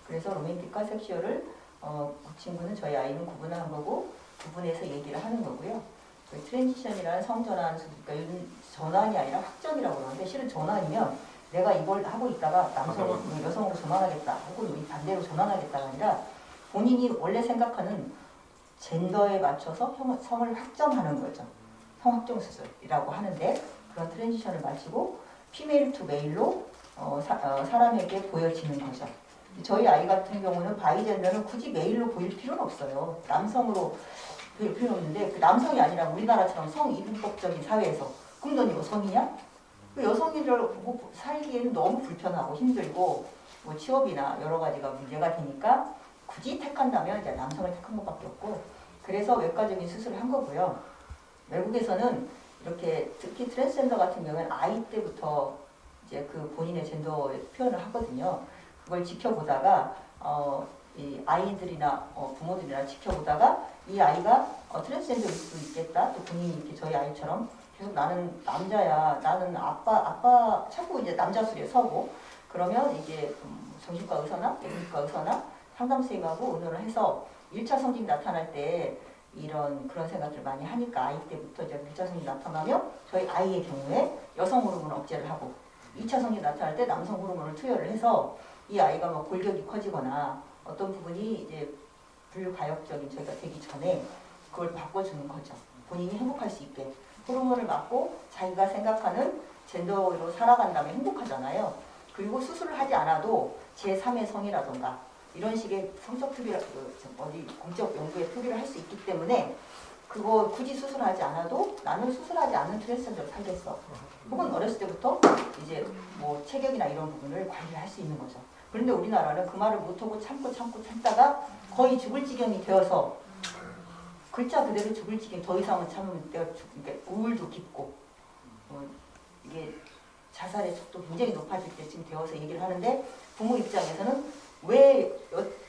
Speaker 4: 그래서 로맨틱과 섹슈얼을 그 친구는 저희 아이는 구분한 거고 구분해서 얘기를 하는 거고요. 그 트랜지션이라는 성전환, 그러니까 요즘 전환이 아니라 확전이라고 그러는데 실은 전환이면 내가 이걸 하고 있다가 남성으로 여성으로 전환하겠다 혹은 반대로 전환하겠다가 아니라 본인이 원래 생각하는 젠더에 맞춰서 성을 확정하는 거죠. 성확정 수술이라고 하는데 그런 트랜지션을 마치고 피메일 투 메일로 사람에게 보여지는 거죠. 저희 아이 같은 경우는 바이젠더는 굳이 메일로 보일 필요는 없어요. 남성으로 보일 필요는 없는데 그 남성이 아니라 우리나라처럼 성이분법적인 사회에서 그럼 넌 여성이냐? 그 여성이를 보고 살기에는 너무 불편하고 힘들고 뭐 취업이나 여러 가지가 문제가 되니까 굳이 택한다면 이제 남성을 택한 것밖에 없고 그래서 외과적인 수술을 한 거고요. 외국에서는 이렇게 특히 트랜스젠더 같은 경우는 아이 때부터 이제 그 본인의 젠더 표현을 하거든요. 그걸 지켜보다가 이 아이들이나 부모들이나 지켜보다가 이 아이가 트랜스젠더일 수도 있겠다. 또 본인이 이렇게 저희 아이처럼 계속 나는 남자야, 나는 아빠 자꾸 이제 남자 수리에 서고 그러면 이게 정신과 의사나 내분과 의사나 상담 선생님하고 의논을 해서 1차 성징 나타날 때 그런 생각들 많이 하니까 아이 때부터 이제 1차 성징 나타나면 저희 아이의 경우에 여성 호르몬 억제를 하고 2차 성징 나타날 때 남성 호르몬을 투여를 해서 이 아이가 막 골격이 커지거나 어떤 부분이 이제 불가역적인 저희가 되기 전에 그걸 바꿔주는 거죠. 본인이 행복할 수 있게 호르몬을 맞고 자기가 생각하는 젠더로 살아간다면 행복하잖아요. 그리고 수술을 하지 않아도 제3의 성이라던가 이런 식의 성적 투기를 어디 공적 연구에 투기를 할 수 있기 때문에 그거 굳이 수술하지 않아도 나는 수술하지 않는 트랜스젠더로 살겠어. 혹은 어렸을 때부터 이제 뭐 체격이나 이런 부분을 관리할 수 있는 거죠. 그런데 우리나라는 그 말을 못하고 참다가 거의 죽을 지경이 되어서 글자 그대로 죽을 지경 더 이상은 참으면 내가 그러니까 우울도 깊고 이게 자살의 속도 굉장히 높아질 때쯤 되어서 얘기를 하는데 부모 입장에서는 왜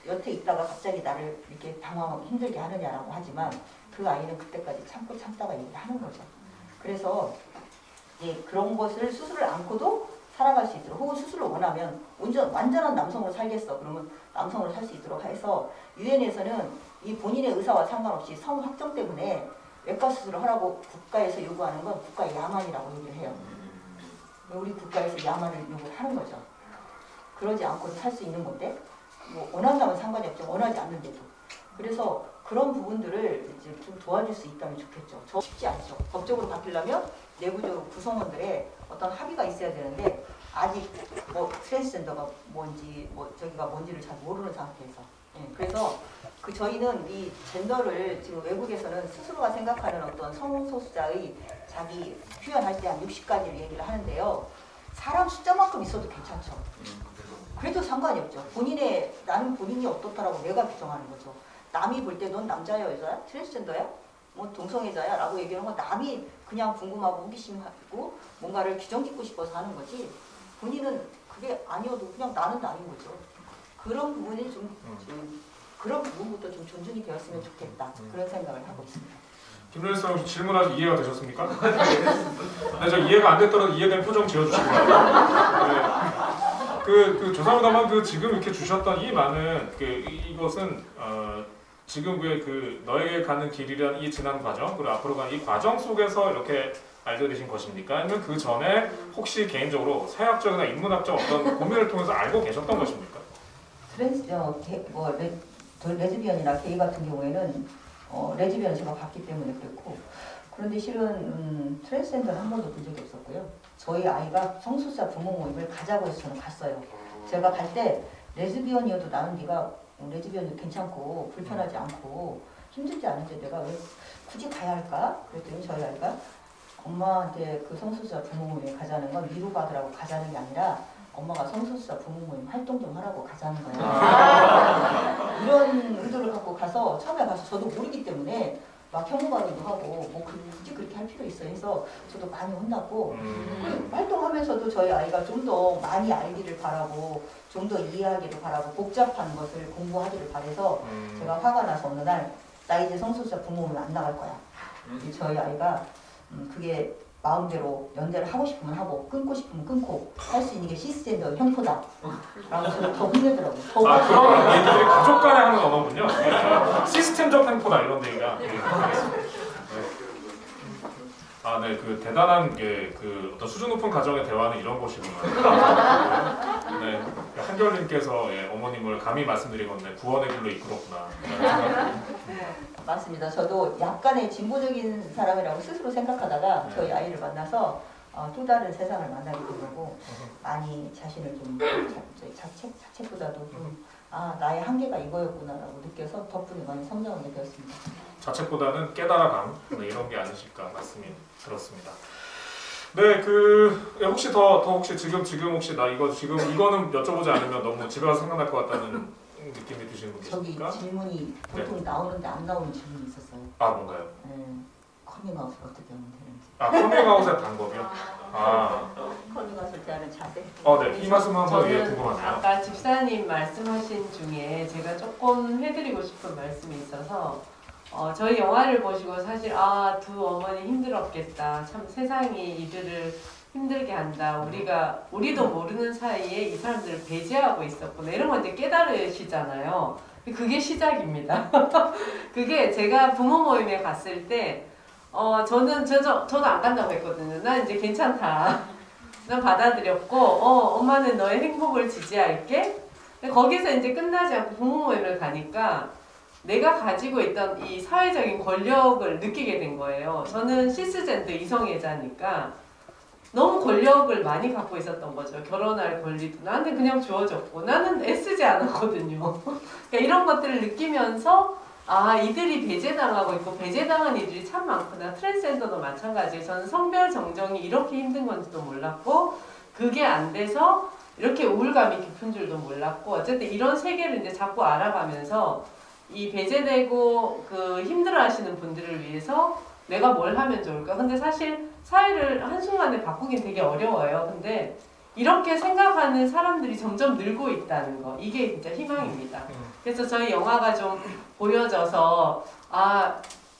Speaker 4: 여태 있다가 갑자기 나를 이렇게 당황하고 힘들게 하느냐라고 하지만 그 아이는 그때까지 참고 참다가 얘기를 하는 거죠. 그래서 그런 것을 스스로를 안고도 살아갈 수 있도록 혹은 스스로 원하면 완전한 남성으로 살겠어 그러면 남성으로 살 수 있도록 해서 유엔에서는 이 본인의 의사와 상관없이 성 확정 때문에 외과 수술을 하라고 국가에서 요구하는 건 국가의 야만이라고 얘기를 해요. 우리 국가에서 야만을 요구하는 거죠. 그러지 않고도 살 수 있는 건데 뭐 원한다면 상관이 없죠. 원하지 않는데도. 그래서 그런 부분들을 이제 좀 도와줄 수 있다면 좋겠죠. 저 쉽지 않죠. 법적으로 바뀌려면 내부적으로 구성원들의 어떤 합의가 있어야 되는데 아직 뭐 트랜스젠더가 뭔지 뭐 저기가 뭔지를 잘 모르는 상태에서 그래서 저희는 이 젠더를 지금 외국에서는 스스로가 생각하는 어떤 성소수자의 자기 표현할 때 한 60가지를 얘기를 하는데요. 사람 숫자만큼 있어도 괜찮죠. 그래도 상관이 없죠. 나는 본인이 어떻다라고 내가 규정하는 거죠. 남이 볼 때 넌 남자야 여자야? 트랜스젠더야? 뭐 동성애자야? 라고 얘기하는 건 남이 그냥 궁금하고 호기심하고 뭔가를 규정 짓고 싶어서 하는 거지 본인은 그게 아니어도 그냥 나는 나인 거죠. 그런 부분이 그런 부분부터 좀 존중이 되었으면 좋겠다. 그런 생각을 하고 있습니다.
Speaker 1: 김준일 씨 질문하시 이해가 되셨습니까? 네, 저 이해가 안 됐더라도 이해된 표정 지어주시기 바랍니다. 네. 죄송합니다만 지금 이렇게 주셨던 이 많은 이것은 지금 너에게 가는 길이란 이 지난 과정 그리고 앞으로 가는 이 과정 속에서 이렇게 알게 되신 것입니까? 아니면 그 전에 혹시 개인적으로 사회학적이나 인문학적 어떤 고민을 통해서 알고 계셨던 것입니까?
Speaker 4: 레즈비언이나 게이 같은 경우에는 레즈비언을 제가 봤기 때문에 그랬고 그런데 실은 트랜스젠더는 한 번도 본 적이 없었고요. 저희 아이가 성소수자 부모 모임을 가자고 해서 저는 갔어요. 제가 갈 때 레즈비언이어도 나는 네가 레즈비언도 괜찮고 불편하지 않고 힘들지 않은데 내가 왜 굳이 가야 할까? 그랬더니 저희 아이가 엄마한테 그 성소수자 부모 모임에 가자는 건 위로받으라고 가자는 게 아니라 엄마가 성소수자 부모 모임 활동 좀 하라고 가자는 거예요. 이런 의도를 갖고 가서 처음에 가서 저도 모르기 때문에 막 혐오 발언도 하고 뭐 굳이 그렇게 할 필요 있어 해서 저도 많이 혼났고 활동하면서도 저희 아이가 좀 더 많이 알기를 바라고 좀 더 이해하기를 바라고 복잡한 것을 공부하기를 바래서 제가 화가 나서 어느 날 나 이제 성소수자 부모 모임 안 나갈 거야. 저희 아이가 그게 마음대로 연대를 하고 싶으면 하고 끊고 싶으면 끊고 할 수 있는 게 시스젠더 형포다 라고 저는 더 혼내더라고요.
Speaker 1: 그런 얘기들이 가족 간에 하는 언어군요. 시스템적 형포다 이런 얘기가. 네, 대단한 어떤 수준 높은 가정의 대화는 이런 것이구나. 네, 한결님께서 어머님을 감히 말씀드리건데 구원의 길로 이끌었구나.
Speaker 4: 맞습니다. 저도 약간의 진보적인 사람이라고 스스로 생각하다가 저희 아이를 만나서 또 다른 세상을 만나게 되고 많이 자신을 좀 자책보다도 좀 나의 한계가 이거였구나라고 느껴서 덕분에 많이 성장하게 되었습니다.
Speaker 1: 자책보다는 깨달아감 이런 게 아니실까 말씀이 들었습니다. 네, 혹시 혹시 지금 혹시 나 이거는 여쭤보지 않으면 너무 집에 가서 생각날 것 같다는 느낌이 드시는 분 계십니까?
Speaker 4: 저기 질문이 보통 나오는데 안 나오는 질문이 있었어요.
Speaker 1: 뭔가요?
Speaker 4: 커밍아웃을 어떻게 하면 되는지.
Speaker 1: 커밍아웃의 방법이요?
Speaker 4: 커밍아웃을 대하는 자세.
Speaker 1: 네, 이 말씀 한번 궁금하네요.
Speaker 2: 아까 집사님 말씀하신 중에 제가 조금 해드리고 싶은 말씀이 있어서 저희 영화를 보시고 사실 두 어머니 힘들었겠다. 참 세상이 이들을 힘들게 한다. 우리도 모르는 사이에 이 사람들을 배제하고 있었구나. 이런 거 이제 깨달으시잖아요. 그게 시작입니다. 그게 제가 부모 모임에 갔을 때 저도 안 간다고 했거든요. 난 이제 괜찮다. 난 받아들였고 엄마는 너의 행복을 지지할게. 근데 거기서 이제 끝나지 않고 부모 모임을 가니까 내가 가지고 있던 이 사회적인 권력을 느끼게 된 거예요. 저는 시스젠더 이성애자니까 너무 권력을 많이 갖고 있었던 거죠. 결혼할 권리도 나한테 그냥 주어졌고 나는 애쓰지 않았거든요. 그러니까 이런 것들을 느끼면서 이들이 배제당하고 있고 배제당한 이들이 참 많구나. 트랜스젠더도 마찬가지예요. 저는 성별 정정이 이렇게 힘든 건지도 몰랐고 그게 안 돼서 이렇게 우울감이 깊은 줄도 몰랐고 어쨌든 이런 세계를 이제 자꾸 알아가면서 이 배제되고 그 힘들어하시는 분들을 위해서 내가 뭘 하면 좋을까? 근데 사실 사회를 한순간에 바꾸긴 되게 어려워요. 근데 이렇게 생각하는 사람들이 점점 늘고 있다는 거, 이게 진짜 희망입니다. 그래서 저희 영화가 좀 보여져서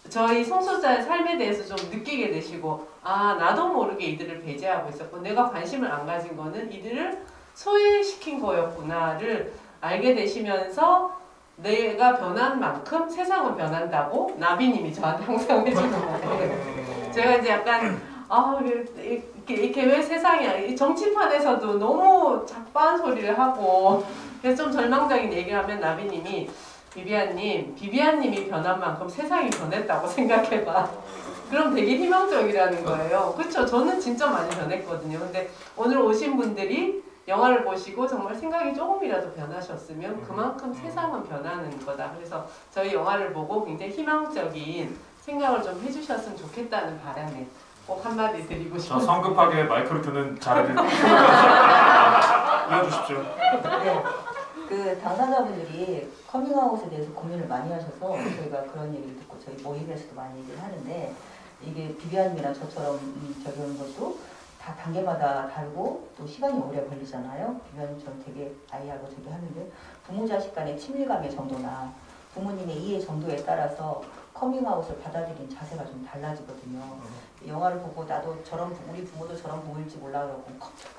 Speaker 2: 저희 성소자의 삶에 대해서 좀 느끼게 되시고 나도 모르게 이들을 배제하고 있었고 내가 관심을 안 가진 거는 이들을 소외시킨 거였구나를 알게 되시면서 내가 변한 만큼 세상은 변한다고 나비님이 저한테 항상 해주는 거예요. 제가 이제 약간 이렇게 왜 세상이 정치판에서도 너무 작바한 소리를 하고 그래서 좀 절망적인 얘기를 하면 나비님이 비비안님이 변한 만큼 세상이 변했다고 생각해봐. 그럼 되게 희망적이라는 거예요. 그렇죠? 저는 진짜 많이 변했거든요. 근데 오늘 오신 분들이 영화를 보시고 정말 생각이 조금이라도 변하셨으면 그만큼 세상은 변하는 거다. 그래서 저희 영화를 보고 굉장히 희망적인 생각을 좀 해주셨으면 좋겠다는 바람에 꼭 한마디 드리고
Speaker 1: 저
Speaker 2: 싶어요.
Speaker 1: 성급하게 마이크를 드는 자리를 알려주십시오.
Speaker 4: 네. 그 당사자분들이 커밍아웃에 대해서 고민을 많이 하셔서 저희가 그런 얘기를 듣고 저희 모임에서도 많이 얘기를 하는데 이게 비비안님이나 저처럼 저기 오는 것도 다 단계마다 다르고 또 시간이 오래 걸리잖아요. 비비안님처럼 되게 아이하고 저기 하는데 부모 자식 간의 친밀감의 정도나 부모님의 이해 정도에 따라서 커밍아웃을 받아들이는 자세가 좀 달라지거든요. 영화를 보고 나도 우리 부모도 저런 부모일지 몰라가지고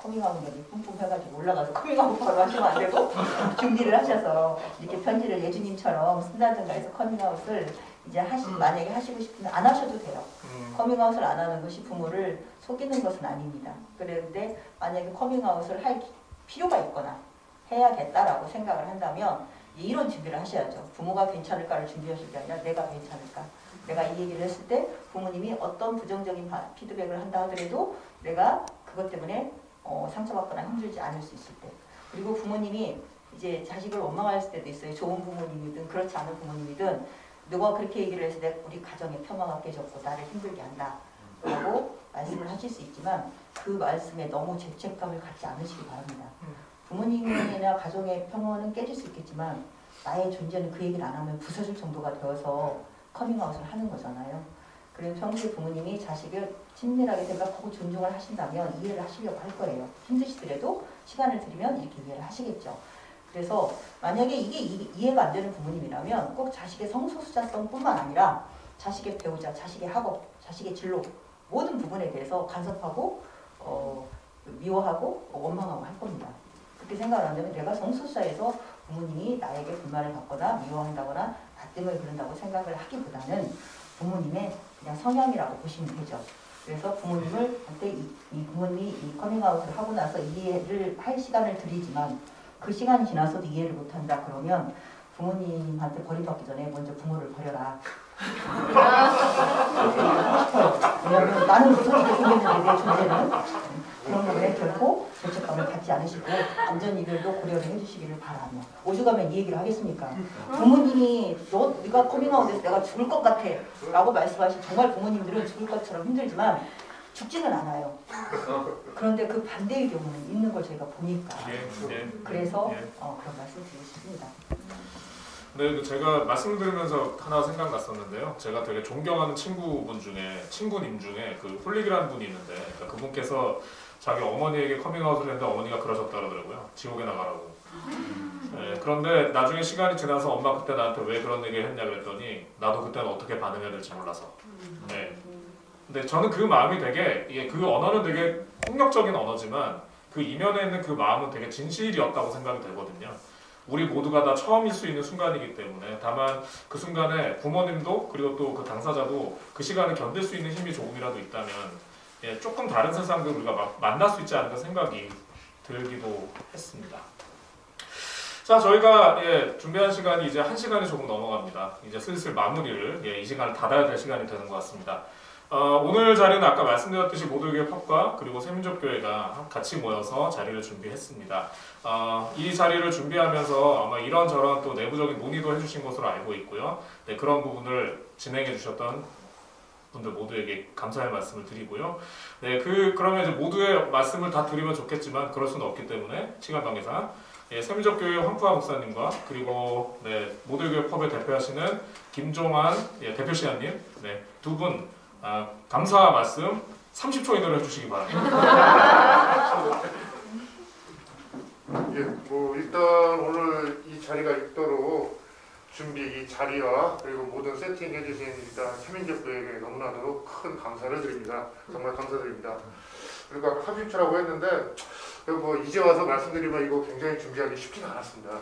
Speaker 4: 커밍아웃이 뿜뿜 해가지고 올라가서 커밍아웃 바로 하시면 안 되고 준비를 하셔서 이렇게 편지를 예주님처럼 쓴다든가 해서 커밍아웃을 이제 만약에 하시고 싶으면 안 하셔도 돼요. 커밍아웃을 안 하는 것이 부모를 속이는 것은 아닙니다. 그런데 만약에 커밍아웃을 할 필요가 있거나 해야겠다라고 생각을 한다면 이런 준비를 하셔야죠. 부모가 괜찮을까를 준비하실 게 아니라 내가 괜찮을까. 내가 이 얘기를 했을 때 부모님이 어떤 부정적인 피드백을 한다 하더라도 내가 그것 때문에 상처받거나 힘들지 않을 수 있을 때. 그리고 부모님이 이제 자식을 원망할 때도 있어요. 좋은 부모님이든 그렇지 않은 부모님이든 너가 그렇게 얘기를 해서 우리 가정에 평화가 깨졌고 나를 힘들게 한다 라고 말씀을 하실 수 있지만 그 말씀에 너무 죄책감을 갖지 않으시기 바랍니다. 부모님이나 가정의 평화는 깨질 수 있겠지만 나의 존재는 그 얘기를 안 하면 부서질 정도가 되어서 커밍아웃을 하는 거잖아요. 그래서 평소에 부모님이 자식을 친밀하게 생각하고 존중을 하신다면 이해를 하시려고 할 거예요. 힘드시더라도 시간을 들이면 이렇게 이해를 하시겠죠. 그래서 만약에 이게 이해가 안 되는 부모님이라면 꼭 자식의 성소수자성뿐만 아니라 자식의 배우자, 자식의 학업, 자식의 진로 모든 부분에 대해서 간섭하고 미워하고 원망하고 할 겁니다. 그렇게 생각을 한다면 내가 성소수자에서 부모님이 나에게 불만을 갖거나 미워한다거나 나 때문에 그런다고 생각을 하기보다는 부모님의 그냥 성향이라고 보시면 되죠. 그래서 부모님한테 이 부모님이 이 커밍아웃을 하고 나서 이해를 할 시간을 드리지만 그 시간이 지나서도 이해를 못한다 그러면 부모님한테 버림받기 전에 먼저 부모를 버려라. 왜냐하면 나는 무서지게 생겼는데 내 존재는 그런 부분에 결코 죄책감을 갖지 않으시고 안전 이별도 고려를 해주시기를 바라며 오죽하면 이 얘기를 하겠습니까? 부모님이 네가 커밍아웃해서 내가 죽을 것 같아 라고 말씀하신 정말 부모님들은 죽을 것처럼 힘들지만 죽지는 않아요. 그런데 그 반대의 경우는 있는 걸 저희가 보니까 그래서 그런 말씀 드리고 싶습니다.
Speaker 1: 네, 제가 말씀드리면서 하나 생각났었는데요. 제가 되게 존경하는 친구님 중에 그 홀릭이라는 분이 있는데 그분께서 자기 어머니에게 커밍아웃을 했는데 어머니가 그러셨다 그러더라고요. 지옥에 나가라고. 네, 그런데 나중에 시간이 지나서 엄마 그때 나한테 왜 그런 얘기를 했냐 그랬더니 나도 그때는 어떻게 반응해야 될지 몰라서. 네. 근데 저는 그 마음이 되게 그 언어는 되게 폭력적인 언어지만 그 이면에 있는 그 마음은 되게 진실이었다고 생각이 되거든요. 우리 모두가 다 처음일 수 있는 순간이기 때문에 다만 그 순간에 부모님도 그리고 또 그 당사자도 그 시간을 견딜 수 있는 힘이 조금이라도 있다면 조금 다른 세상도 우리가 만날 수 있지 않을까 생각이 들기도 했습니다. 자, 저희가 준비한 시간이 이제 1시간이 조금 넘어갑니다. 이제 슬슬 마무리를 이 시간을 닫아야 될 시간이 되는 것 같습니다. 오늘 자리는 아까 말씀드렸듯이 모두에게 팝과 그리고 세민족교회가 같이 모여서 자리를 준비했습니다. 이 자리를 준비하면서 아마 이런저런 또 내부적인 논의도 해주신 것으로 알고 있고요. 네, 그런 부분을 진행해 주셨던 분들 모두에게 감사의 말씀을 드리고요. 네, 그러면 이제 모두의 말씀을 다 드리면 좋겠지만 그럴 수는 없기 때문에 시간 관계상 예, 세민족교회 황푸아 목사님과 그리고 네, 모델교회 펍을 대표하시는 김종환 예, 대표시장님 네, 두 분 감사 말씀 30초 이내로 해주시기 바랍니다.
Speaker 7: 예, 뭐 일단 오늘 이 자리가 있도록 준비 이 자리와 그리고 모든 세팅 해주신 일단 세민족교회에게 너무나도 큰 감사를 드립니다. 정말 감사드립니다. 그리고 아까 30초라고 했는데 뭐 이제 와서 말씀드리면 이거 굉장히 준비하기 쉽지가 않았습니다.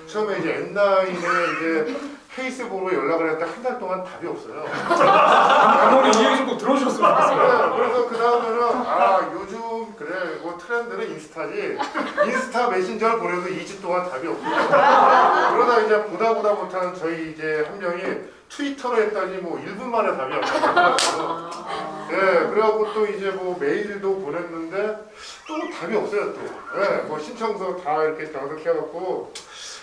Speaker 7: 처음에 이제 N9에 이제 페이스북으로 연락을 했는데 한 달 동안 답이 없어요.
Speaker 1: 감독님 이 얘기 좀 꼭 들어주셨으면 좋겠어요.
Speaker 7: 네, 그래서 그 다음에는 요즘 그래 뭐 트렌드는 인스타지 인스타 메신저를 보내도 2주 동안 답이 없고 그러다 이제 보다 못한 저희 이제 한 명이 트위터로 했더니 뭐 1분 만에 답이 왔어요. 네, 그래갖고 또 이제 뭐 메일도 보냈는데 또 답이 없어요 또. 네, 뭐 신청서 다 이렇게 작성해갖고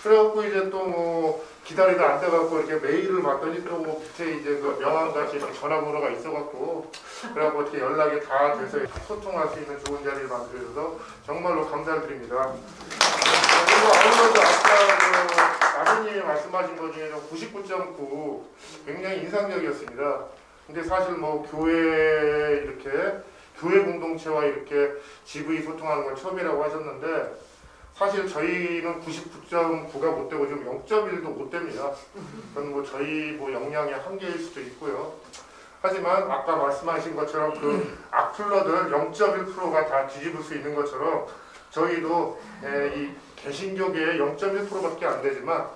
Speaker 7: 그래갖고 이제 또 뭐 기다리다 안 돼갖고 이렇게 메일을 봤더니 또 뭐 밑에 이제 그 명함같이 이렇게 전화번호가 있어갖고 그래갖고 어떻게 연락이 다 돼서 소통할 수 있는 좋은 자리를 만들어서 정말로 감사를 드립니다. 그리고 아무래도 아까 아버님이 말씀하신 것 중에 99.9 굉장히 인상적이었습니다. 근데 사실 뭐 교회 이렇게 교회 공동체와 이렇게 GV 소통하는 건 처음이라고 하셨는데 사실 저희는 99.9가 못 되고 좀 0.1도 못 됩니다. 그건 뭐 저희 뭐 역량의 한계일 수도 있고요. 하지만 아까 말씀하신 것처럼 그 악플러들 0.1%가 다 뒤집을 수 있는 것처럼 저희도 이 개신교계의 0.1%밖에 안 되지만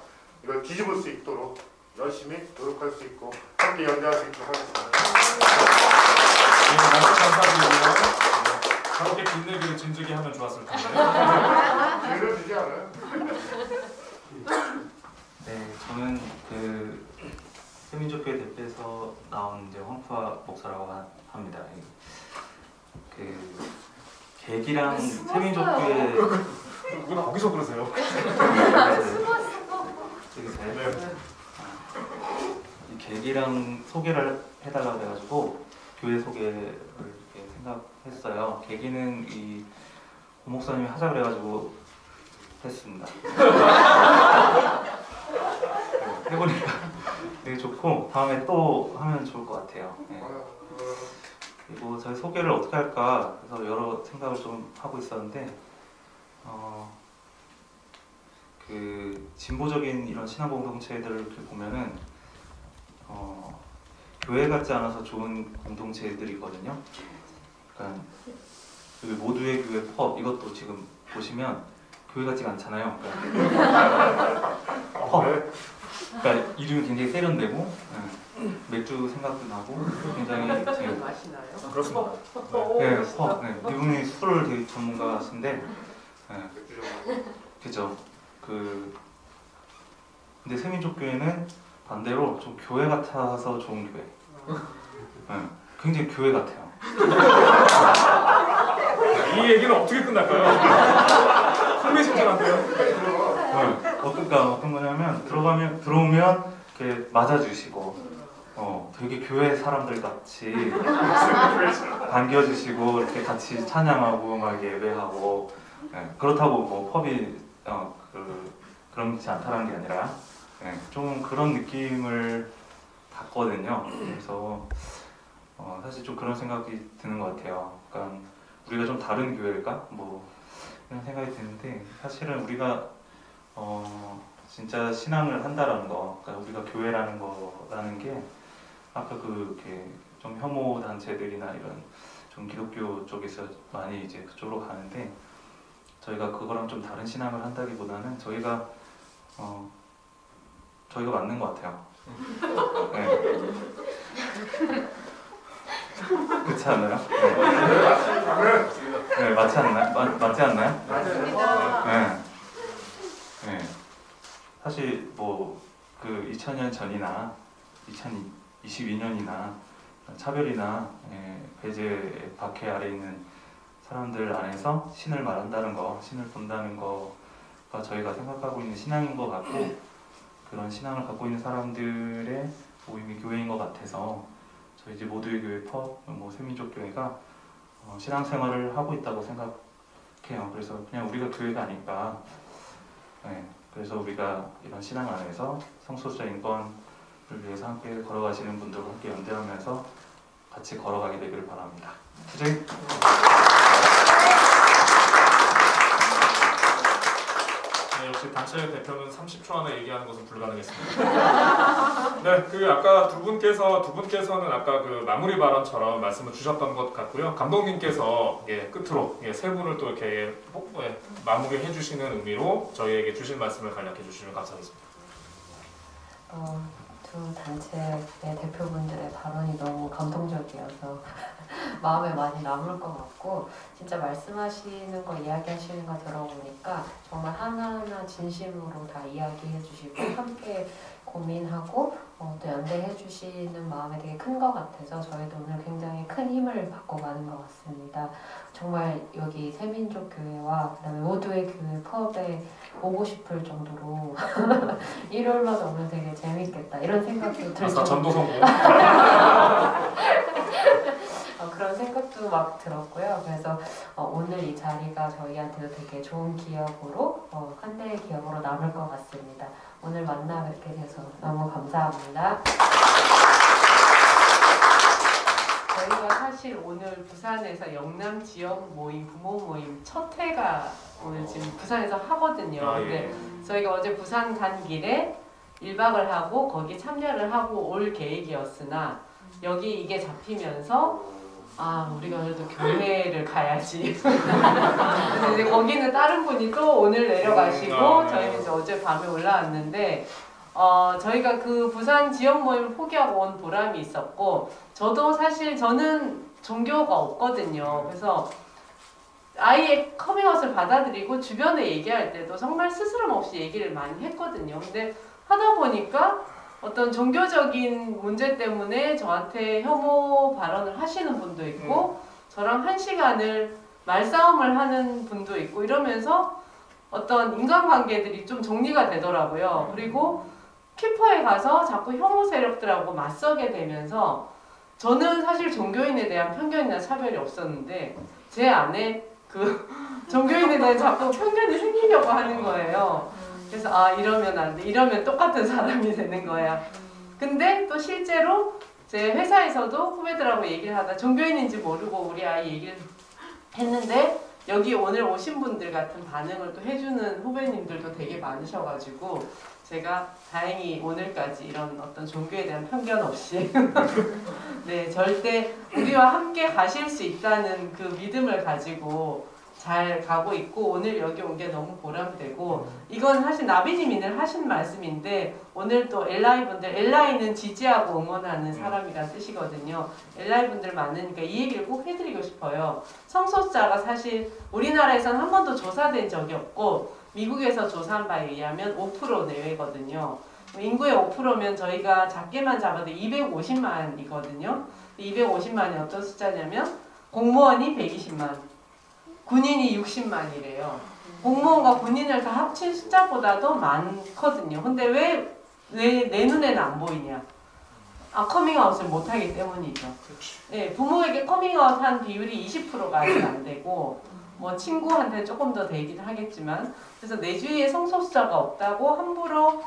Speaker 7: 이걸 뒤집을 수 있도록 열심히 노력할 수 있고 함께 연대할 수 있도록 하겠습니다.
Speaker 1: 네, 감사드리고요. 저렇게 빈내기를 진즉에 하면 좋았을 텐데.
Speaker 7: 기회를 주지 않아요?
Speaker 8: 네, 저는 그 세민족교회 대표에서 나온 이제 황푸아 목사라고 합니다. 그 계기랑 세민족교회
Speaker 1: 왜 거기서 그러세요?
Speaker 8: 이 계기랑 소개를 해달라고 해가지고 교회 소개를 이렇게 생각했어요. 계기는 이 고 목사님이 하자 그래가지고 했습니다. 해보니까 되게 좋고 다음에 또 하면 좋을 것 같아요. 네. 그리고 저희 소개를 어떻게 할까 그래서 여러 생각을 좀 하고 있었는데 그 진보적인 이런 신앙 공동체들을 이렇게 보면은 교회 같지 않아서 좋은 공동체들이 있거든요. 그러니까 여기 모두의 교회 펍 이것도 지금 보시면 교회 같지가 않잖아요. 그러니까 펍. 그러니까 이름이 굉장히 세련되고 맥주 생각도 나고 굉장히
Speaker 2: 맛이 나요?
Speaker 1: 그렇습니다.
Speaker 8: 네, 펍. 네, 이분이 술을 되게 전문가신데 그죠. 근데 세민족교회는 반대로 좀 교회 같아서 좋은 교회. 굉장히 교회 같아요.
Speaker 1: 이 얘기는 어떻게 끝날까요? 흥미진진한데요?
Speaker 8: 어떤 거냐면 들어오면 이렇게 맞아주시고 되게 교회 사람들 같이 반겨주시고 이렇게 같이 찬양하고 막 예배하고 그렇다고 뭐 펍이 그렇지 않다는 게 아니라 좀 그런 느낌을 받거든요. 그래서 사실 좀 그런 생각이 드는 것 같아요. 그러니까 우리가 좀 다른 교회일까? 뭐 이런 생각이 드는데 사실은 우리가 진짜 신앙을 한다라는 거, 그러니까 우리가 교회라는 거라는 게 아까 이렇게 좀 혐오 단체들이나 이런 좀 기독교 쪽에서 많이 이제 그쪽으로 가는데 저희가 그거랑 좀 다른 신앙을 한다기보다는 저희가 맞는 것 같아요. 네. 그렇지 않나요? 네, 맞지 않나요? 맞지 않나요? 네. 네. 사실 뭐 그 2000년 전이나 2022년이나 차별이나 배제 박해 아래 있는 사람들 안에서 신을 말한다는 거, 신을 본다는 거가 저희가 생각하고 있는 신앙인 것 같고 그런 신앙을 갖고 있는 사람들의 모임이 교회인 것 같아서 저희 이제 모두의 교회 펍, 뭐 세민족교회가 신앙생활을 하고 있다고 생각해요. 그래서 그냥 우리가 교회가 아닐까 네, 그래서 우리가 이런 신앙 안에서 성소수자 인권을 위해서 함께 걸어가시는 분들과 함께 연대하면서 같이 걸어가게 되기를 바랍니다. 투쟁!
Speaker 1: 네, 역시 단체 대표는 30초 안에 얘기하는 것은 불가능했습니다. 네, 그 아까 두 분께서는 아까 그 마무리 발언처럼 말씀을 주셨던 것 같고요. 감독님께서 끝으로 세 분을 또 이렇게 마무리해 주시는 의미로 저희에게 주실 말씀을 간략해 주시면 감사하겠습니다.
Speaker 3: 두 단체의 대표분들의 발언이 너무 감동적이어서 마음에 많이 남을 것 같고, 진짜 말씀하시는 거 이야기하시는 거 들어보니까 정말 하나하나 진심으로 다 이야기해 주시고 함께 고민하고 또 연대해 주시는 마음이 되게 큰 것 같아서 저희도 오늘 굉장히 큰 힘을 받고 가는 것 같습니다. 정말 여기 새민족교회와 그다음에 모두의 교회 펍에 오고 싶을 정도로 일요일마다 오면 되게 재밌겠다 이런 생각도 들고
Speaker 1: 전도성고
Speaker 3: 그런 생각도 막 들었고요. 그래서 오늘 이 자리가 저희한테도 되게 좋은 기억으로 한 해의 기억으로 남을 것 같습니다. 오늘 만나 뵙게 돼서 너무 감사합니다.
Speaker 2: 저희가 사실 오늘 부산에서 영남 지역 모임, 부모 모임 첫 회가 오늘 지금 부산에서 하거든요. 근데 저희가 어제 부산 간 길에 1박을 하고 거기 참여를 하고 올 계획이었으나 여기 이게 잡히면서 우리가 그래도 교회를 가야지. 근데 이제 거기는 다른 분이 또 오늘 내려가시고 저희는 이제 어제 밤에 올라왔는데 저희가 그 부산 지역 모임을 포기하고 온 보람이 있었고, 저도 사실 저는 종교가 없거든요. 그래서 아이의 커밍아웃을 받아들이고 주변에 얘기할 때도 정말 스스럼 없이 얘기를 많이 했거든요. 근데 하다 보니까 어떤 종교적인 문제 때문에 저한테 혐오 발언을 하시는 분도 있고 저랑 1시간을 말싸움을 하는 분도 있고 이러면서 어떤 인간관계들이 좀 정리가 되더라고요. 그리고 키퍼에 가서 자꾸 혐오 세력들하고 맞서게 되면서 저는 사실 종교인에 대한 편견이나 차별이 없었는데 제 안에 그 종교인에 대한 자꾸 편견이 생기려고 하는 거예요. 그래서 이러면 안 돼. 이러면 똑같은 사람이 되는 거야. 근데 또 실제로 제 회사에서도 후배들하고 얘기를 하다 종교인인지 모르고 우리 아이 얘기를 했는데 여기 오늘 오신 분들 같은 반응을 또 해주는 후배님들도 되게 많으셔가지고 제가 다행히 오늘까지 이런 어떤 종교에 대한 편견 없이 네, 절대 우리와 함께 가실 수 있다는 그 믿음을 가지고 잘 가고 있고 오늘 여기 온 게 너무 보람되고, 이건 사실 나비님이 늘 하신 말씀인데 오늘 또 엘라이 분들, 엘라이는 지지하고 응원하는 사람이란 뜻이거든요. 엘라이 분들 많으니까 이 얘기를 꼭 해드리고 싶어요. 성소수자가 사실 우리나라에서는 한 번도 조사된 적이 없고 미국에서 조사한 바에 의하면 5% 내외거든요. 인구의 5%면 저희가 작게만 잡아도 250만이거든요. 250만이 어떤 숫자냐면 공무원이 120만, 군인이 60만이래요. 공무원과 군인을 다 합친 숫자보다도 많거든요. 근데 왜 내 눈에는 안 보이냐? 커밍아웃을 못하기 때문이죠. 네, 부모에게 커밍아웃 한 비율이 20%가 아직 안 되고 뭐 친구한테 조금 더 되긴 하겠지만, 그래서 내 주위에 성소수자가 없다고 함부로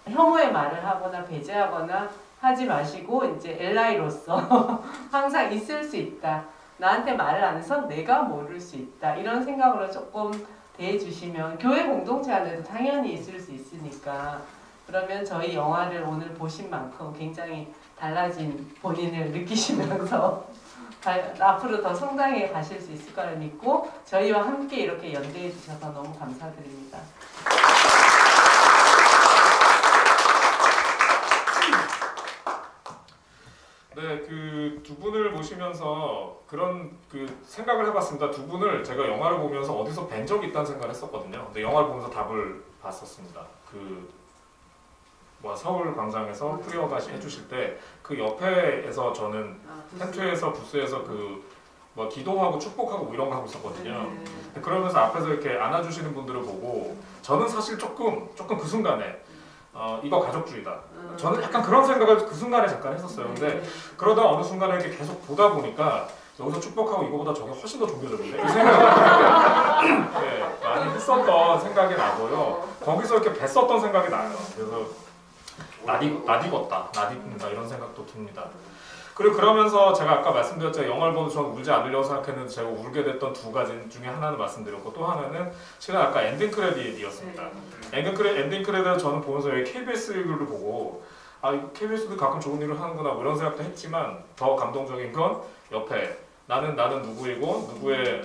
Speaker 2: 혐오의 말을 하거나 배제하거나 하지 마시고 이제 엘라이로서 항상 있을 수 있다. 나한테 말을 안 해서 내가 모를 수 있다. 이런 생각으로 조금 대해주시면 교회 공동체 안에도 당연히 있을 수 있으니까, 그러면 저희 영화를 오늘 보신 만큼 굉장히 달라진 본인을 느끼시면서 앞으로 더 성장해 가실 수 있을 거라 믿고 저희와 함께 이렇게 연대해 주셔서 너무 감사드립니다.
Speaker 1: 네, 그 두 분을 모시면서 그런 그 생각을 해봤습니다. 두 분을 제가 영화를 보면서 어디서 뵌 적이 있다는 생각을 했었거든요. 근데 영화를 보면서 답을 봤었습니다. 서울 광장에서 프리어가 해주실 때 그 옆에서 저는 텐트에서 부스에서 기도하고 축복하고 뭐 이런 거 하고 있었거든요. 그러면서 앞에서 이렇게 안아주시는 분들을 보고 저는 사실 조금 그 순간에 이거 가족주의다. 저는 약간 그런 생각을 그 순간에 잠깐 했었어요. 근데 그러다 어느 순간에 이렇게 계속 보다 보니까 여기서 축복하고 이거보다 저게 훨씬 더 종교적인데? 이 생각이 네, 많이 했었던 생각이 나고요. 거기서 이렇게 뵀었던 생각이 나요. 그래서 낯익었다, 낯익는다 이런 생각도 듭니다. 그리고 그러면서 제가 아까 말씀드렸죠. 영화를 보면 저는 울지 않으려고 생각했는데 제가 울게 됐던 두 가지 중에 하나는 말씀드렸고 또 하나는 실은 아까 엔딩 크레딧이었습니다. 엔딩 크레딧을 저는 보면서 왜 KBS를 보고 KBS도 가끔 좋은 일을 하는구나 뭐 이런 생각도 했지만 더 감동적인 건 옆에 나는 누구이고 누구의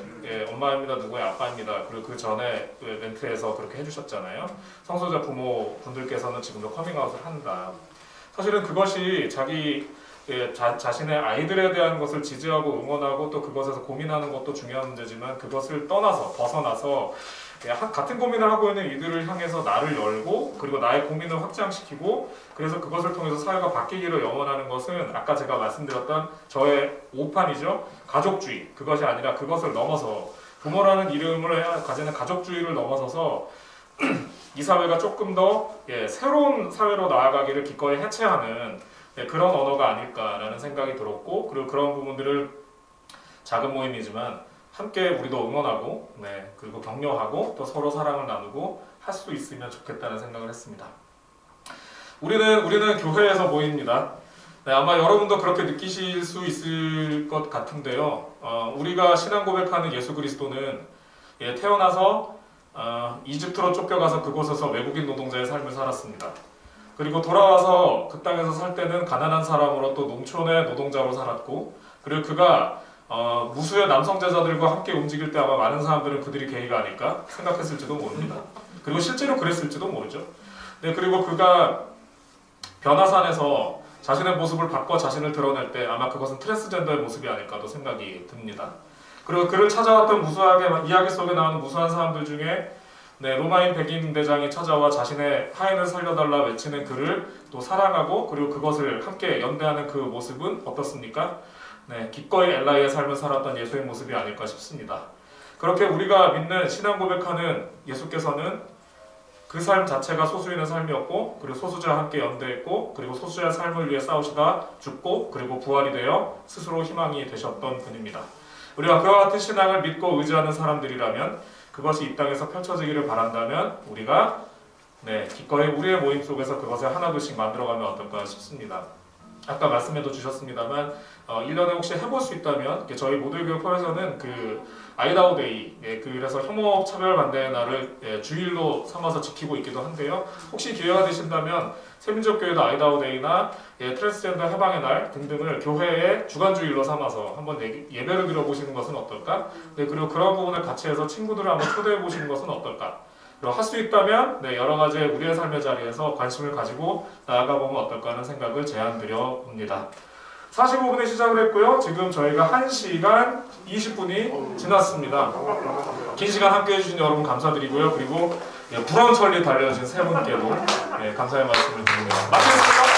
Speaker 1: 엄마입니다, 누구의 아빠입니다. 그리고 그 전에 멘트에서 그렇게 해주셨잖아요. 성소자 부모 분들께서는 지금도 커밍아웃을 한다. 사실은 그것이 자신의 아이들에 대한 것을 지지하고 응원하고 또 그것에서 고민하는 것도 중요한 문제지만 그것을 벗어나서 같은 고민을 하고 있는 이들을 향해서 나를 열고 그리고 나의 고민을 확장시키고 그래서 그것을 통해서 사회가 바뀌기를 염원하는 것은 아까 제가 말씀드렸던 저의 5판이죠. 가족주의. 그것이 아니라 그것을 넘어서 부모라는 이름을 가지는 가족주의를 넘어서서 이 사회가 조금 더 새로운 사회로 나아가기를 기꺼이 해체하는 그런 언어가 아닐까라는 생각이 들었고 그리고 그런 부분들을 작은 모임이지만 함께 우리도 응원하고 그리고 격려하고 또 서로 사랑을 나누고 할 수 있으면 좋겠다는 생각을 했습니다. 우리는 교회에서 모입니다. 아마 여러분도 그렇게 느끼실 수 있을 것 같은데요. 우리가 신앙 고백하는 예수 그리스도는 태어나서 이집트로 쫓겨가서 그곳에서 외국인 노동자의 삶을 살았습니다. 그리고 돌아와서 그 땅에서 살 때는 가난한 사람으로 또 농촌의 노동자로 살았고 그리고 그가 무수의 남성 제자들과 함께 움직일 때 아마 많은 사람들은 그들이 게이가 아닐까 생각했을지도 모릅니다. 그리고 실제로 그랬을지도 모르죠. 그리고 그가 변화산에서 자신의 모습을 바꿔 자신을 드러낼 때 아마 그것은 트랜스젠더의 모습이 아닐까도 생각이 듭니다. 그리고 그를 찾아왔던 무수하게 이야기 속에 나오는 무수한 사람들 중에 로마인 백인 대장이 찾아와 자신의 하인을 살려달라 외치는 그를 또 사랑하고 그리고 그것을 함께 연대하는 그 모습은 어떻습니까? 기꺼이 엘라이의 삶을 살았던 예수의 모습이 아닐까 싶습니다. 그렇게 우리가 믿는 신앙 고백하는 예수께서는 그 삶 자체가 소수인의 삶이었고 그리고 소수자와 함께 연대했고 그리고 소수자의 삶을 위해 싸우시다 죽고 그리고 부활이 되어 스스로 희망이 되셨던 분입니다. 우리가 그와 같은 신앙을 믿고 의지하는 사람들이라면 그것이 이 땅에서 펼쳐지기를 바란다면 우리가 기꺼이 우리의 모임 속에서 그것을 하나둘씩 만들어가면 어떨까 싶습니다. 아까 말씀해도 주셨습니다만 1년에 혹시 해볼 수 있다면 저희 모델교회에서는 그 아이다호데이 그래서 혐오 차별 반대의 날을 주일로 삼아서 지키고 있기도 한데요. 혹시 기회가 되신다면 세민족교회도 아이다호데이나 트랜스젠더 해방의 날 등등을 교회의 주간주일로 삼아서 한번 예배를 드려보시는 것은 어떨까? 그리고 그런 부분을 같이 해서 친구들을 한번 초대해보시는 것은 어떨까? 그리고 할 수 있다면 여러 가지 우리의 삶의 자리에서 관심을 가지고 나아가보면 어떨까 하는 생각을 제안드려 봅니다. 45분에 시작을 했고요. 지금 저희가 1시간 20분이 지났습니다. 긴 시간 함께 해주신 여러분 감사드리고요. 그리고 불언천리 달려주신 세 분께도 감사의 말씀을 드립니다. 마치겠습니다.